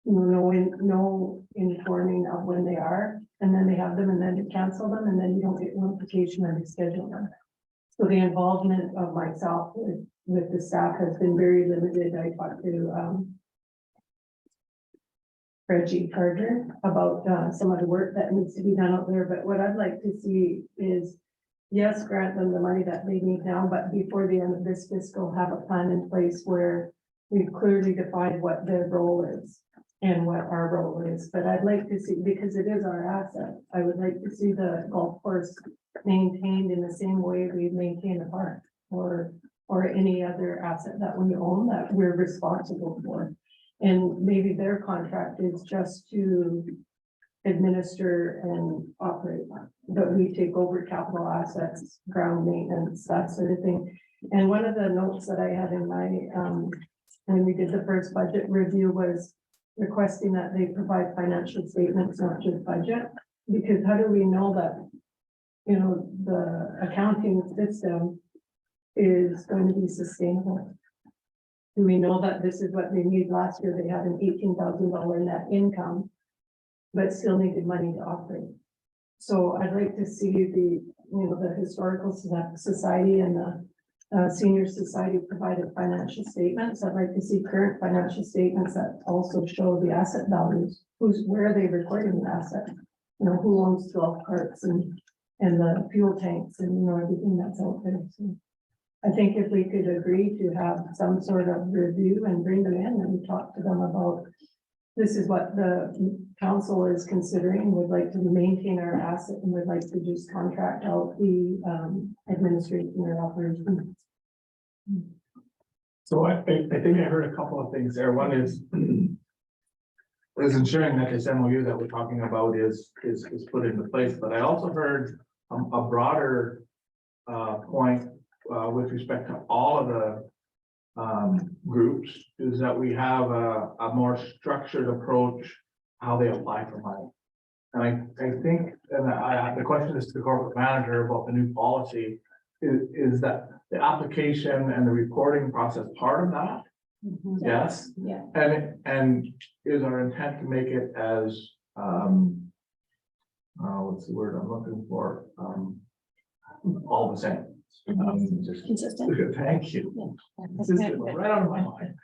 no informing of when they are, and then they have them and then they cancel them, and then you don't get notification or they schedule them. So the involvement of myself with the staff has been very limited. I talked to Reggie Carter about some of the work that needs to be done out there, but what I'd like to see is, yes, grant them the money that they need now, but before the end of this fiscal, have a plan in place where we've clearly defined what their role is and what our role is. But I'd like to see, because it is our asset, I would like to see the golf course maintained in the same way we maintain the park, or or any other asset that we own that we're responsible for. And maybe their contract is just to administer and operate, but we take over capital assets, ground maintenance, that sort of thing. And one of the notes that I had in my, when we did the first budget review was requesting that they provide financial statements, not just budget. Because how do we know that, you know, the accounting system is going to be sustainable? Do we know that this is what they need? Last year, they had an $18,000 net income, but still needed money to operate. So I'd like to see the, you know, the Historical Society and the Senior Society provided financial statements. I'd like to see current financial statements that also show the asset values. Where are they recording the asset? You know, who owns 12 carts and the fuel tanks and, you know, everything that's out there. So I think if we could agree to have some sort of review and bring them in and talk to them about, this is what the council is considering, would like to maintain our asset and would like to just contract out the administration or operation. So I think I heard a couple of things there. One is ensuring that this MOU that we're talking about is put into place, but I also heard a broader point with respect to all of the groups, is that we have a more structured approach how they apply for money. And I think, and the question is to the corporate manager about the new policy, is that the application and the reporting process part of that? Yes. Yeah. And is our intent to make it as, what's the word I'm looking for? All the same. Consistent. Thank you. Consistent, right out of my mind.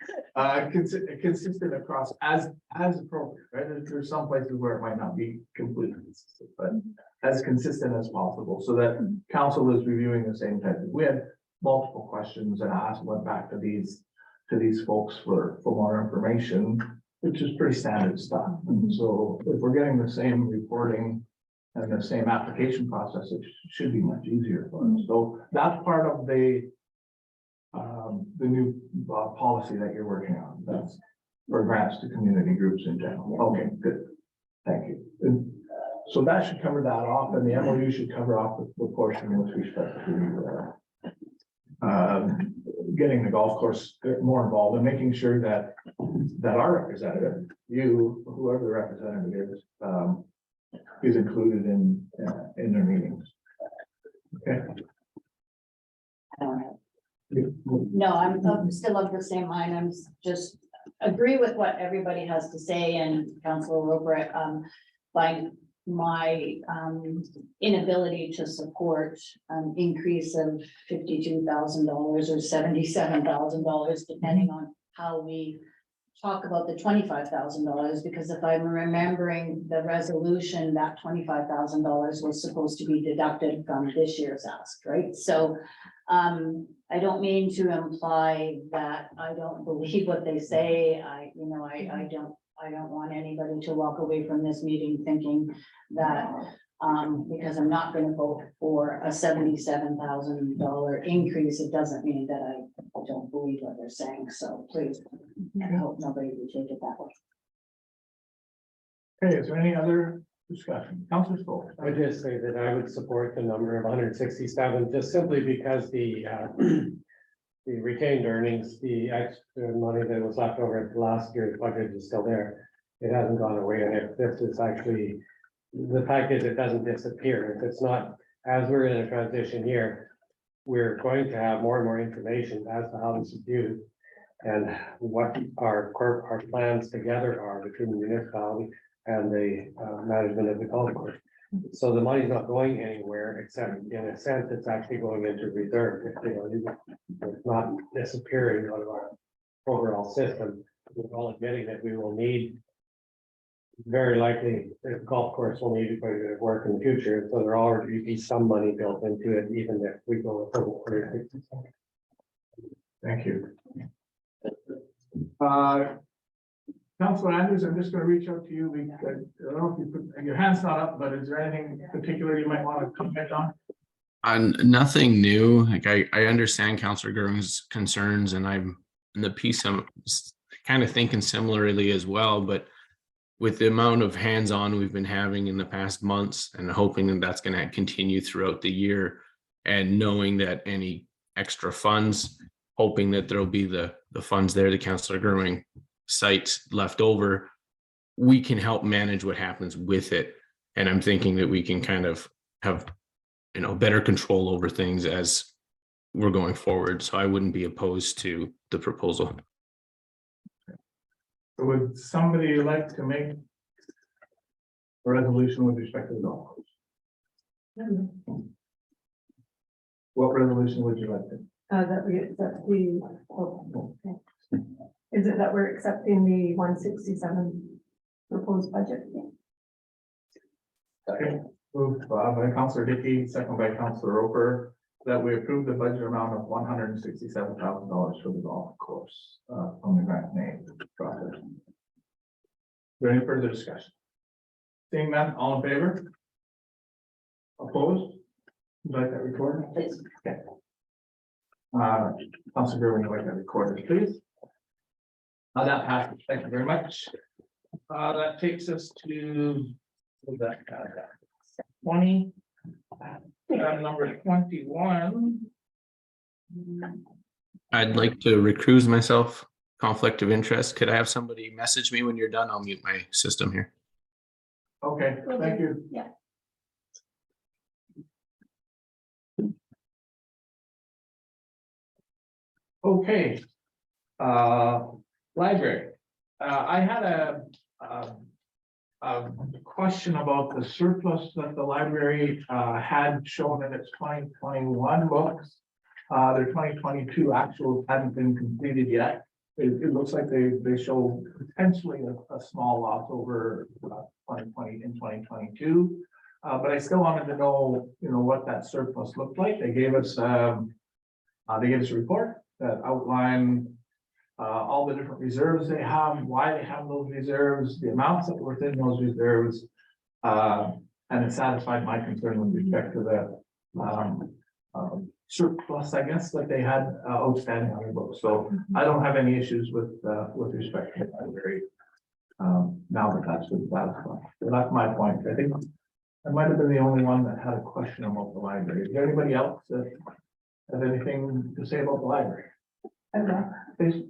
Consistent across as appropriate, right? There's some places where it might not be completely consistent, but as consistent as possible, so that council is reviewing the same type. We had multiple questions and went back to these folks for more information, which is pretty standard stuff. So if we're getting the same reporting and the same application process, it should be much easier for us. So that's part of the new policy that you're working on. That's for grants to community groups in general. Okay, good. Thank you. And so that should cover that off, and the MOU should cover off the portion with respect to getting the golf course more involved and making sure that our representative, you, whoever the representative is included in their meetings. Okay. I don't have. No, I'm still of the same mind. I'm just agree with what everybody has to say, and Councilor Roper, by my inability to support an increase of $52,000 or $77,000, depending on how we talk about the $25,000, because if I'm remembering the resolution, that $25,000 was supposed to be deducted from this year's ask, right? So I don't mean to imply that I don't believe what they say. I don't want anybody to walk away from this meeting thinking that because I'm not going to vote for a $77,000 increase, it doesn't mean that I don't believe what they're saying. So please, I hope nobody will take it that way. Okay, is there any other discussion? Councilor Stoll. I would just say that I would support the number of 167, just simply because the retained earnings, the extra money that was left over at last year's budget is still there. It hasn't gone away, and if this is actually, the fact is it doesn't disappear. If it's not, as we're in a transition year, we're going to have more and more information as to how this is used and what our plans together are between the municipality and the management of the golf course. So the money's not going anywhere, except in a sense, it's actually going into reserve. It's not disappearing out of our overall system. We're all admitting that we will need, very likely, the golf course will need quite a bit of work in the future. So there already be some money built into it, even if we go with over 36%. Thank you. Councilor Andrews, I'm just going to reach out to you because I don't know if you put your hand's not up, but is there anything particular you might want to comment on? Nothing new. Like I understand Councillor Gurung's concerns and I'm in the piece, I'm kind of thinking similarly as well, but with the amount of hands-on we've been having in the past months and hoping that that's going to continue throughout the year and knowing that any extra funds, hoping that there'll be the funds there, the Councillor Gurung sites left over, we can help manage what happens with it. And I'm thinking that we can kind of have, better control over things as we're going forward. So I wouldn't be opposed to the proposal. Would somebody like to make a resolution with respect to the golf course? What resolution would you like to? That we accept the, oh, okay. Is it that we're accepting the 167 proposed budget? Okay, moved by Councillor Dickey, second by Councillor Roper, that we approve the budget amount of $167,000 for the golf course from the grant name process. Is there any further discussion? Seeing none, all in favor? Opposed? Would you like that recorded? Please. Okay. Councillor Gerwin, would you like that recorded, please? That passes. Thank you very much. That takes us to that 20. Number 21. I'd like to recuse myself, conflict of interest. Could I have somebody message me when you're done? I'll mute my system here. Okay, thank you. Yeah. Okay. Library. I had a question about the surplus that the library had shown in its 2021 books. Their 2022 actuals hadn't been completed yet. It looks like they show potentially a small loss over 2020 and 2022. But I still wanted to know, what that surplus looked like. They gave us a report that outlined all the different reserves they have, why they have those reserves, the amounts that were within those reserves. And it satisfied my concern with respect to the surplus, I guess, that they had outstanding on their books. So I don't have any issues with respect to the library. Now that that's been satisfied. So that's my point. I think I might have been the only one that had a question about the library. Is there anybody else that has anything to say about the library? Please.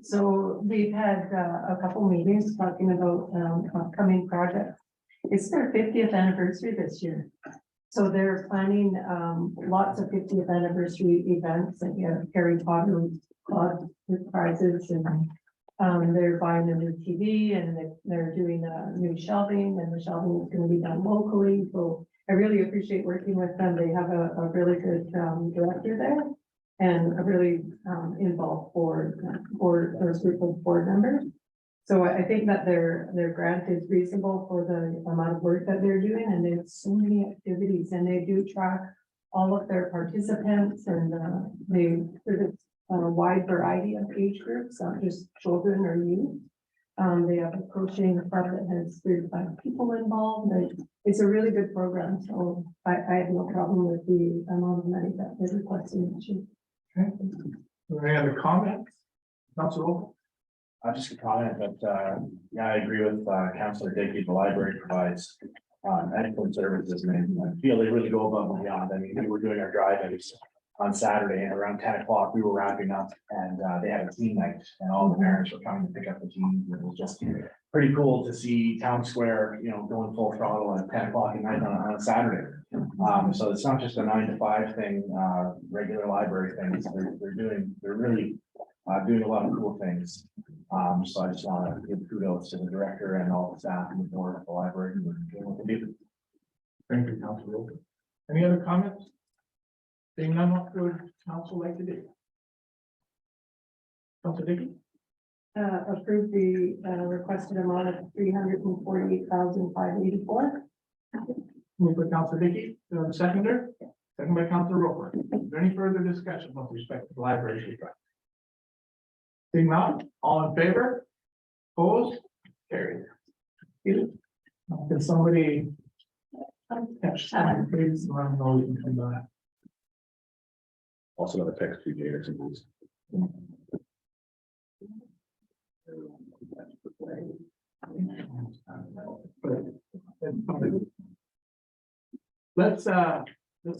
So we've had a couple meetings talking about upcoming projects. It's their 50th anniversary this year. So they're planning lots of 50th anniversary events, like Harry Potter Club with prizes, and they're buying a new TV, and they're doing a new shelving, and the shelving is going to be done locally. So I really appreciate working with them. They have a really good director there, and a really involved board or group of board members. So I think that their grant is reasonable for the amount of work that they're doing, and they have so many activities, and they do track all of their participants, and there's a wide variety of age groups, not just children or youth. They have a crocheting club that has 35 people involved. It's a really good program, so I have no problem with the amount of money that they're requesting this year. Okay. Any other comments? Councilor? Just a comment that, I agree with Councillor Dickey. The library provides excellent services, and I feel they really go above and beyond. I mean, we were doing our drive-ins on Saturday, and around 10 o'clock, we were wrapping up, and they had a teen night, and all the parents were coming to pick up the teens. It was just pretty cool to see Town Square, going full throttle at 10 o'clock at night on a Saturday. So it's not just a 9 to 5 thing, regular library things. They're really doing a lot of cool things. So I just want to give kudos to the director and all the staff and the board of the library who are doing what they do. Thank you, Councilor. Any other comments? Being none, what would council like to do? Councilor Dickey? Approve the requested amount of $348,584. Moved by Councilor Dickey, do I have a seconder? Second by Councilor Roper. Is there any further discussion with respect to the library's request? Seeing none, all in favor? Opposed? Carried. Can somebody Catch time, please, run, know we can come back. Also another text to Jay, please. Let's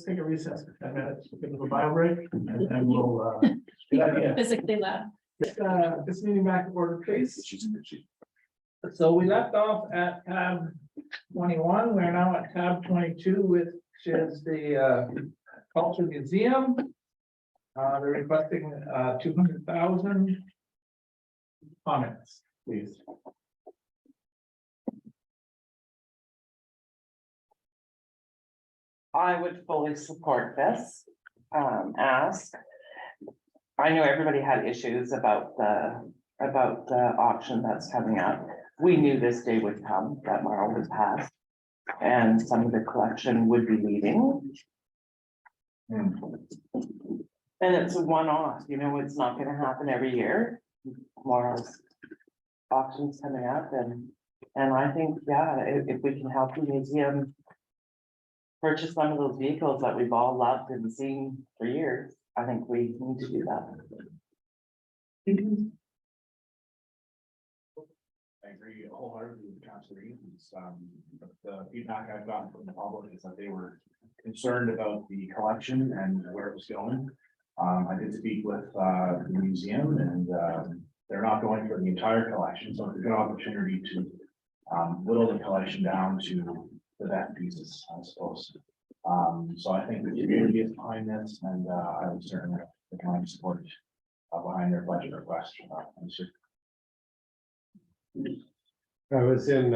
take a recess for 10 minutes, we'll give a bio break, and then we'll, good idea. Physically loud. This meeting back to order, please. So we left off at tab 21, we're now at tab 22, which is the Culture Museum. They're requesting 200,000. Comments, please. I would fully support this, ask. I know everybody had issues about the auction that's coming up. We knew this day would come, that Marl would pass. And some of the collection would be leaving. And it's a one-off, you know, it's not gonna happen every year. Marl's auction's coming up and I think, yeah, if we can help the museum purchase some of those vehicles that we've all loved and seen for years, I think we need to do that. I agree wholeheartedly with Councilor Evans. The feedback I've gotten from the public is that they were concerned about the collection and where it was going. I did speak with the museum and they're not going for the entire collection, so it's a good opportunity to whittle the collection down to the best pieces, I suppose. So I think the community is behind this and I would certainly support behind their budget request. I was in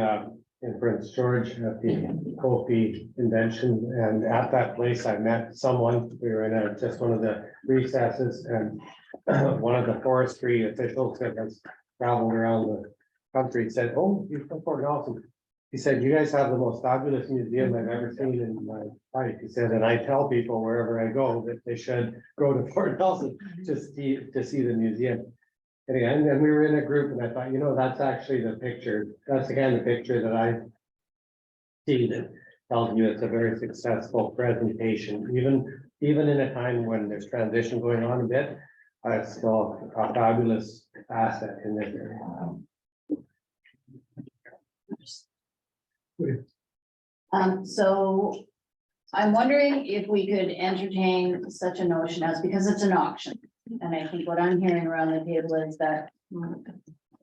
Prince George at the Kofi convention, and at that place I met someone, we were in just one of the recesses, and one of the forestry officials that has traveled around the country said, "Oh, you're from Fort Nelson." He said, "You guys have the most fabulous museum I've ever seen in my life." He said, "And I tell people wherever I go that they should go to Fort Nelson to see the museum." And then we were in a group and I thought, you know, that's actually the picture. That's the kind of picture that I see that tells you it's a very successful presentation, even in a time when there's transition going on a bit. It's still a fabulous asset in this area. So I'm wondering if we could entertain such a notion as, because it's an auction. And I think what I'm hearing around the table is that,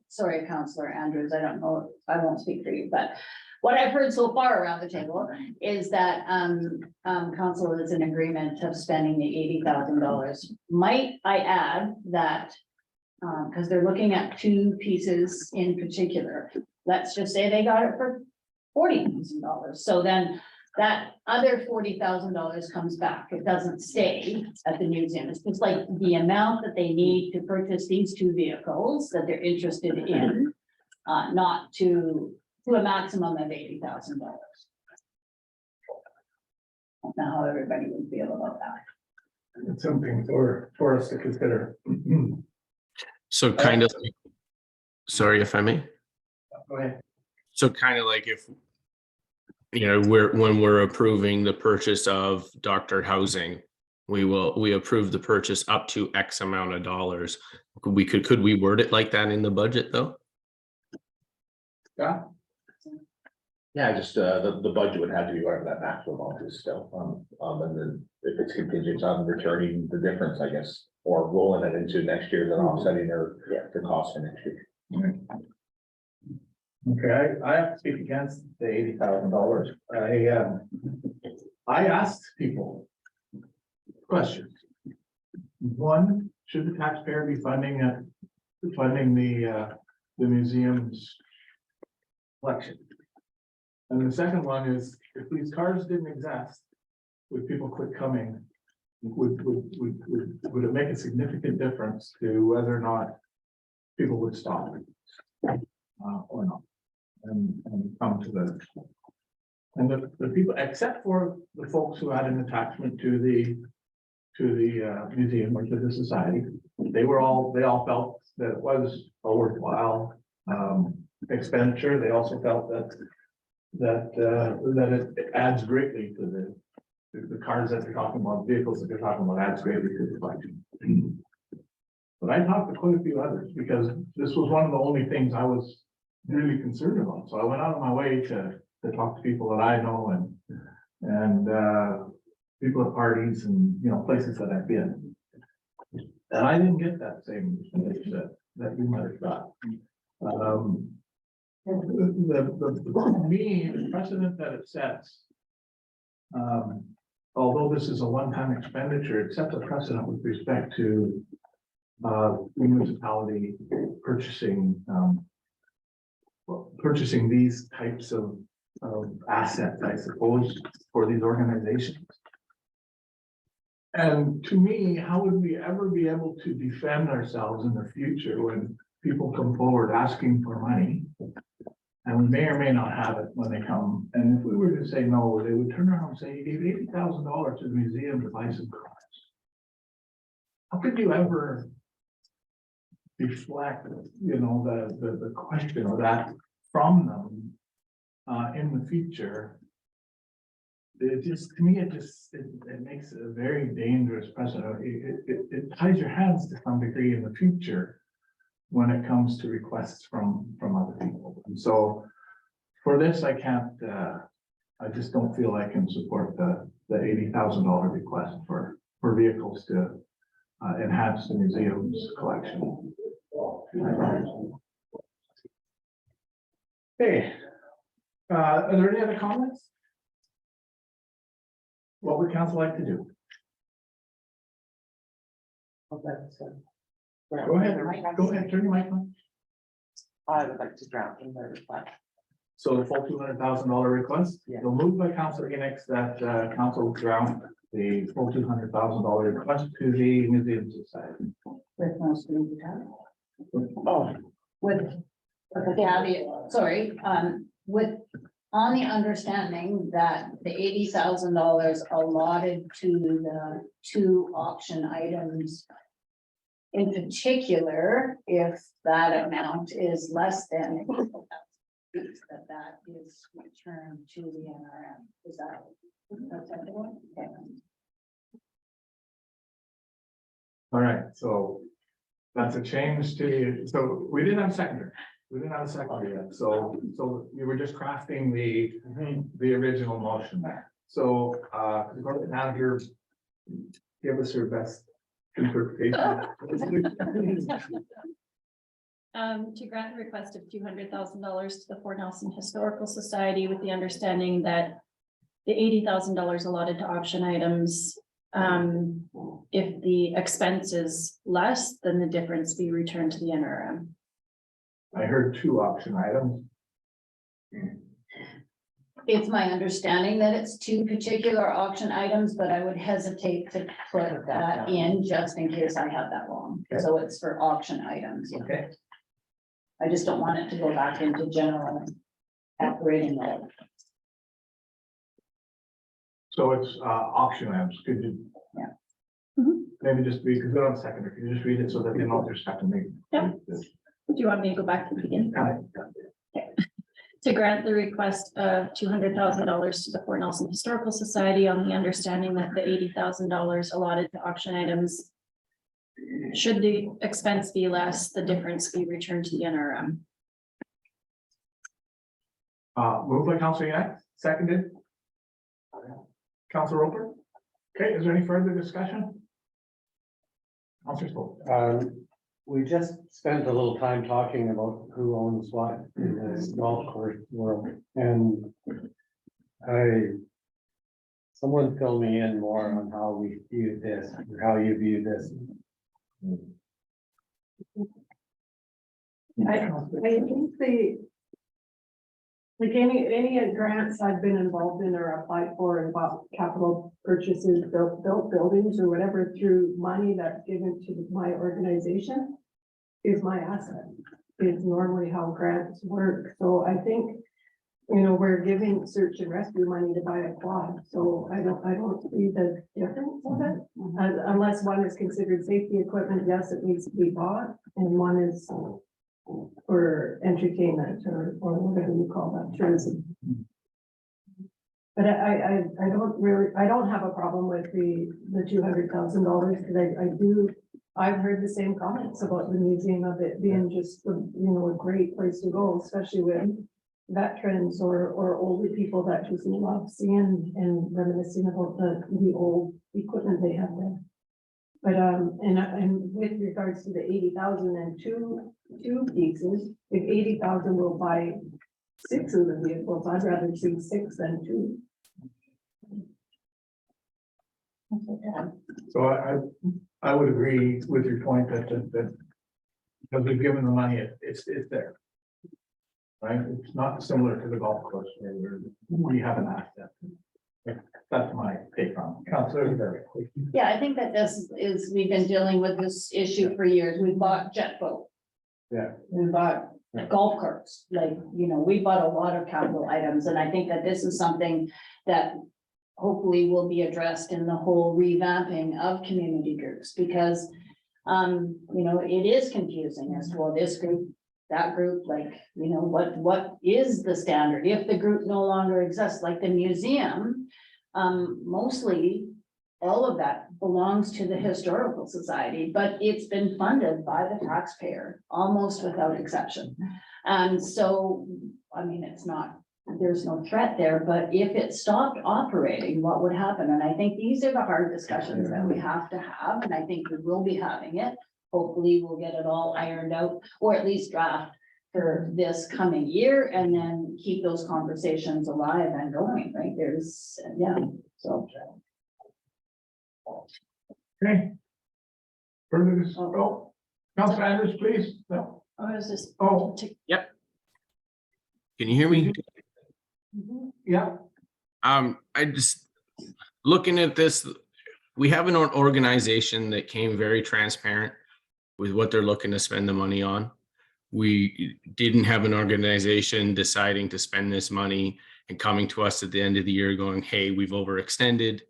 sorry, Councillor Andrews, I don't know, I won't speak for you, but what I've heard so far around the table is that council is in agreement of spending the $80,000. Might I add that, because they're looking at two pieces in particular, let's just say they got it for $40,000. So then that other $40,000 comes back. It doesn't stay at the museum. It's just like the amount that they need to purchase these two vehicles that they're interested in, not to a maximum of $80,000. I don't know how everybody would feel about that. It's something for us to consider. So kind of, sorry if I may. Go ahead. So kind of like if, you know, when we're approving the purchase of Dr. Housing, we approve the purchase up to X amount of dollars. Could we word it like that in the budget though? Yeah. Yeah, just the budget would have to be whatever that maximum amount is still. And then if it's contingent on returning the difference, I guess, or rolling it into next year, then offsetting their cost for next year. Okay, I have to speak against the $80,000. I asked people questions. One, should the taxpayer be funding the museum's collection? And the second one is, if these cars didn't exist, would people quit coming? Would it make a significant difference to whether or not people would stop or not? And come to the people, except for the folks who had an attachment to the museum or to the society, they all felt that it was a worthwhile expenditure. They also felt that that it adds greatly to the cars that they're talking about, vehicles that they're talking about, adds greatly to the collection. But I talked to quite a few others, because this was one of the only things I was really concerned about, so I went out of my way to talk to people that I know and people at parties and, you know, places that I've been. And I didn't get that same message that you might have got. For me, the precedent that it sets, although this is a one-time expenditure, it sets a precedent with respect to municipality purchasing, purchasing these types of assets, I suppose, for these organizations. And to me, how would we ever be able to defend ourselves in the future when people come forward asking for money? And we may or may not have it when they come. And if we were to say no, they would turn around and say, you gave $80,000 to the museum to buy some cars. How could you ever deflect, you know, the question of that from them in the future? It just, to me, it makes it a very dangerous precedent. It ties your hands to some degree in the future when it comes to requests from other people. And so for this, I can't, I just don't feel I can support the $80,000 request for vehicles to enhance the museum's collection. Okay. Are there any other comments? What would council like to do? Go ahead, turn your mic on. I would like to draft in their request. So the full $200,000 request, Yeah. so moved by Councilor Enix that council draft the full $200,000 request to the Museum Society. With most of the time. Oh, With the caveat, sorry, with, on the understanding that the $80,000 allotted to the two auction items. In particular, if that amount is less than that is returned to the NRM, is that acceptable? Okay. All right, so that's a change to, so we didn't have a seconder. We didn't have a seconder yet, so you were just crafting the original motion there. So the corporate manager, give us your best interpretation. To grant the request of $200,000 to the Fort Nelson Historical Society with the understanding that the $80,000 allotted to auction items, if the expense is less, then the difference be returned to the NRM. I heard two auction items. It's my understanding that it's two particular auction items, but I would hesitate to put that in just in case I have that wrong. So it's for auction items. Yeah. Okay. I just don't want it to go back into general operating mode. So it's auction items, could you? Yeah. Maybe just read, because we don't have a seconder, can you just read it so that they know there's seconding? Yeah. Do you want me to go back to the beginning? To grant the request of $200,000 to the Fort Nelson Historical Society on the understanding that the $80,000 allotted to auction items. Should the expense be less, the difference be returned to the NRM. Moved by Councilor Yang, seconded. Councilor Roper. Okay, is there any further discussion? Councilor Swope. We just spent a little time talking about who owns what in this golf course world, and someone fill me in more on how we view this, or how you view this. I think like any grants I've been involved in or applied for and about capital purchases, built buildings or whatever through money that's given to my organization is my asset. It's normally how grants work. So I think, you know, we're giving search and rescue money to buy a quad. So I don't see the difference of it. Unless one is considered safety equipment, yes, it needs to be bought, and one is for entertainment or whatever you call that, tourism. But I don't really, I don't have a problem with the $200,000, because I've heard the same comments about the museum of it being just, a great place to go, especially with veterans or older people that just love seeing and reminiscing about the old equipment they have there. But, and with regards to the 80,000 and two pieces, if 80,000 will buy 6 of the vehicles, I'd rather see 6 than 2. So I would agree with your point that because we've given the money, it's there. Right? It's not similar to the golf course where we have an asset. That's my take on it. Councilor Berry. Yeah, I think that this is, we've been dealing with this issue for years. We bought jet boat. Yeah. We bought golf carts, we bought a lot of capital items, and I think that this is something that hopefully will be addressed in the whole revamping of community groups, because it is confusing as to, well, this group, that group, what is the standard if the group no longer exists, like the museum? Mostly all of that belongs to the Historical Society, but it's been funded by the taxpayer almost without exception. And so, it's not, there's no threat there, but if it stopped operating, what would happen? And I think these are the hard discussions that we have to have, and I think we will be having it. Hopefully we'll get it all ironed out, or at least draft for this coming year, and then keep those conversations alive and going, right? So. Okay. Further, Councilor Andrews, please. No. Or is this? Oh. Can you hear me? Yeah. I just, looking at this, we have an organization that came very transparent with what they're looking to spend the money on. We didn't have an organization deciding to spend this money and coming to us at the end of the year going, hey, we've overextended.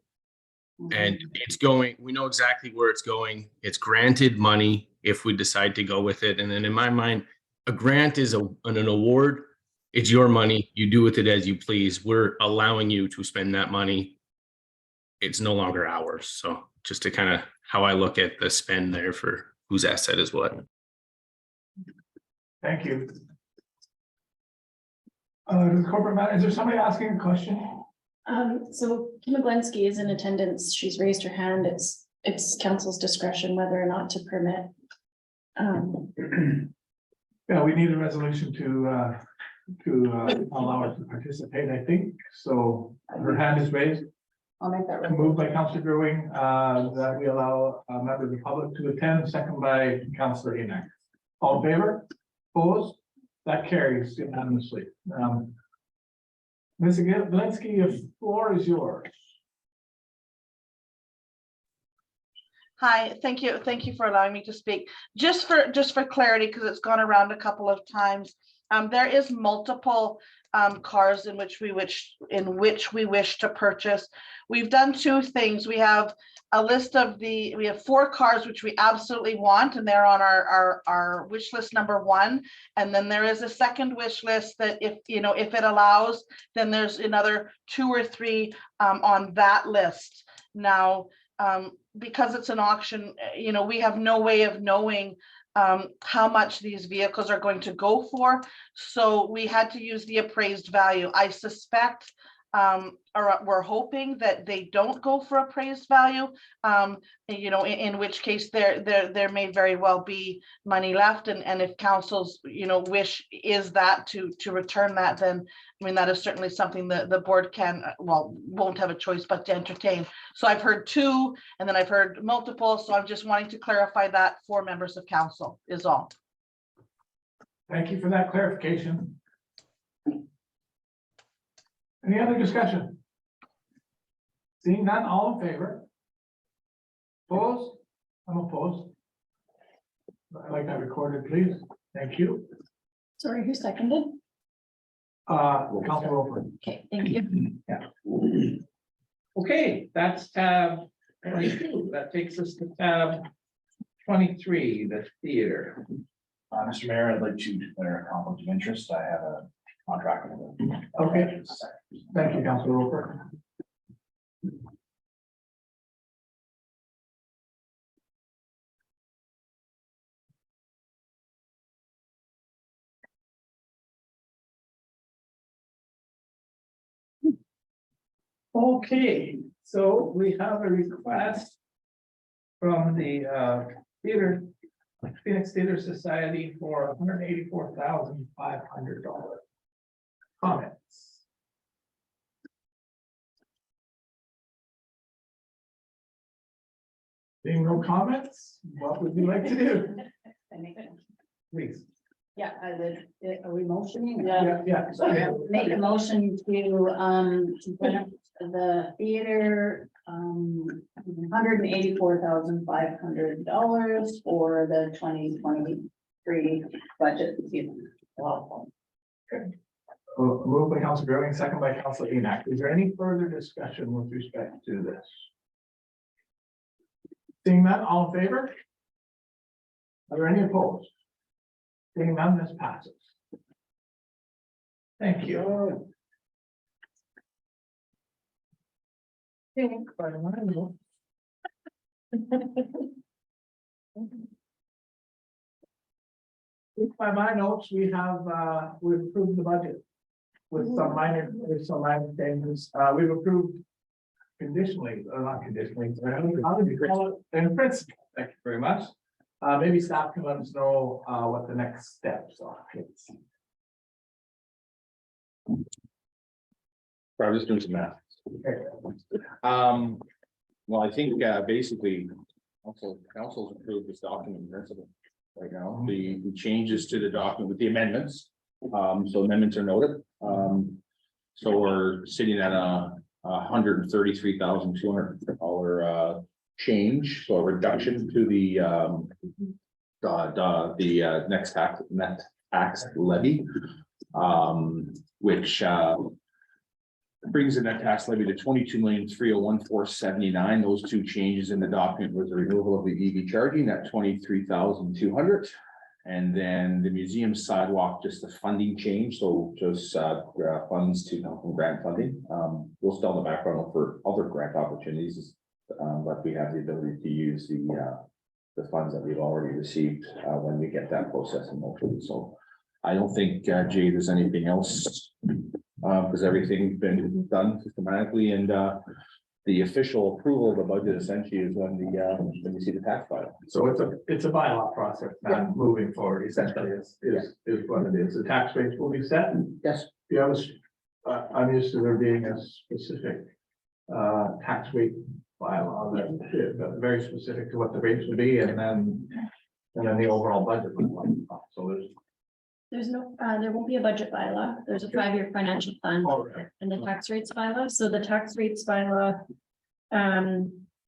And it's going, we know exactly where it's going. It's granted money if we decide to go with it. And then in my mind, a grant is an award. It's your money. You do with it as you please. We're allowing you to spend that money. It's no longer ours. So just to kind of how I look at the spend there for whose asset is what. Thank you. Corporate man, is there somebody asking a question? So Kim Maglenski is in attendance. She's raised her hand. It's council's discretion whether or not to permit. Yeah, we need a resolution to allow her to participate, I think. So her hand is raised. I'll make that. Moved by Councilor Grewing, that we allow a member of the public to attend, second by Councilor Enoch. All in favor? Opposed? That carries unanimously. Ms. Galinsky, the floor is yours. Hi, thank you. Thank you for allowing me to speak. Just for clarity, because it's gone around a couple of times. There is multiple cars in which we wish to purchase. We've done two things. We have a list of we have 4 cars which we absolutely want, and they're on our wish list number 1. And then there is a second wish list that if it allows, then there's another 2 or 3 on that list. Now, because it's an auction, we have no way of knowing how much these vehicles are going to go for. So we had to use the appraised value. I suspect, or we're hoping that they don't go for appraised value, in which case there may very well be money left. And if council's, wish is that to return that, then, that is certainly something that the board won't have a choice but to entertain. So I've heard 2, and then I've heard multiple. So I'm just wanting to clarify that for members of council is all. Thank you for that clarification. Any other discussion? Seeing none, all in favor? Opposed? I'm opposed. I'd like that recorded, please. Thank you. Sorry, who seconded? Councilor Roper. Okay, thank you. Yeah. Okay, that's tab 22. That takes us to tab 23, the theater. Mr. Mayor, I'd like to declare a conflict of interest. I have a contract. Okay, thank you, Councilor Roper. Okay, so we have a request from the theater, Phoenix Theater Society for $184,500. Comments? Being no comments, what would you like to do? Please. Yeah, are we motioning? Yeah. Make a motion to put up the theater, $184,500 for the 2023 budget season. Wow. Moved by Council Growing, second by Council Enoch. Is there any further discussion with respect to this? Seeing none, all in favor? Are there any opposed? Seeing none, this passes. Thank you. By my notes, we've approved the budget with some minor changes. We've approved conditionally, or not conditionally, how did you call it? In principle, thank you very much. Maybe staff can let us know what the next steps are. I'm just doing some math. Well, I think basically, council's approved this document in principle right now, the changes to the document with the amendments. So amendments are noted. So we're sitting at $133,200 change, so a reduction to the net tax levy, which brings the net tax levy to $22,301,479. Those two changes in the document was the removal of the EV charging at $23,200. And then the museum sidewalk, just the funding change, so just funds to come from grant funding. We'll still in the background for other grant opportunities, but we have the ability to use the funds that we've already received when we get that process in motion. So I don't think, Jay, there's anything else, because everything's been done systematically, and the official approval of the budget essentially is when you see the tax file. So it's a bylaw process now moving forward, essentially is what it is. The tax rates will be set. Yes. You have I'm used to there being a specific tax rate bylaw that very specific to what the rates would be, and then the overall budget would like. So There's no, there won't be a budget bylaw. There's a 5-year financial plan and the tax rates bylaw. So the tax rates bylaw,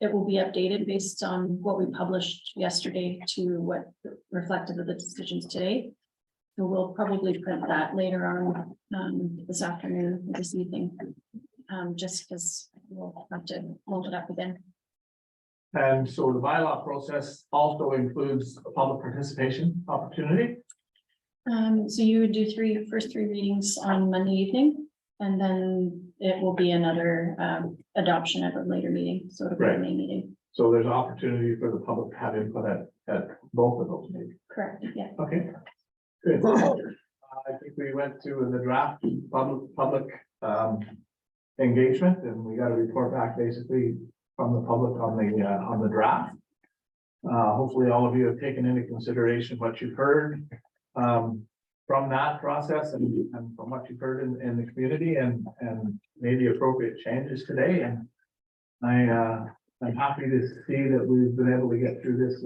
it will be updated based on what we published yesterday to what reflective of the decisions today. So we'll probably print that later on this afternoon, this evening, just because we'll have to hold it up again. And so the bylaw process also includes a public participation opportunity. So you would do first three readings on Monday evening, and then it will be another adoption at a later meeting, so it'll be a May meeting. So there's an opportunity for the public to have input at both of those meetings. Correct, yeah. Okay. Good. I think we went through the draft public engagement, and we got a report back basically from the public on the draft. Hopefully all of you have taken into consideration what you've heard from that process and from what you've heard in the community and made the appropriate changes today. And I'm happy to see that we've been able to get through this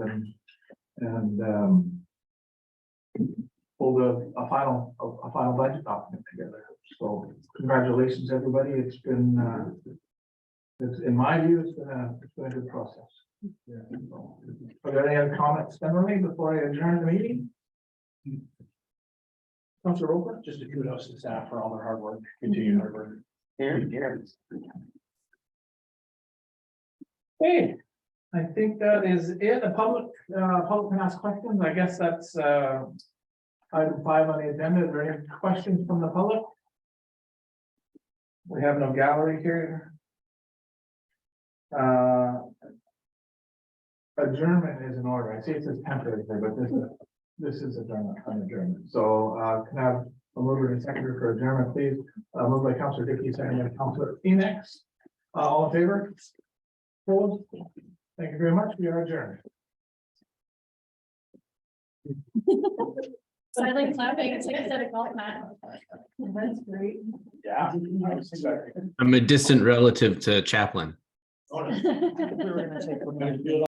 and hold a final budget document together. So congratulations, everybody. It's been in my view, it's been a good process. Yeah. So, are there any other comments generally before I adjourn the meeting? Councilor Roper, just a kudos to staff for all their hard work, continued hard work. Here. Hey, I think that is it. The public can ask questions. I guess that's Item 5 on the agenda, are there any questions from the public? We have no gallery here. Adjournment is in order. I see it says temporary, but this is adjournment, an adjournment. So, can I have a mover and seconder for adjournment, please? Moved by Councilor Dickey, seconded by Councilor Phoenix. All in favor? Opposed? Thank you very much. We are adjourned. Silent clapping, it's like I said, a golf match. That's great. Yeah. I'm a distant relative to Chaplin. We were gonna take a minute.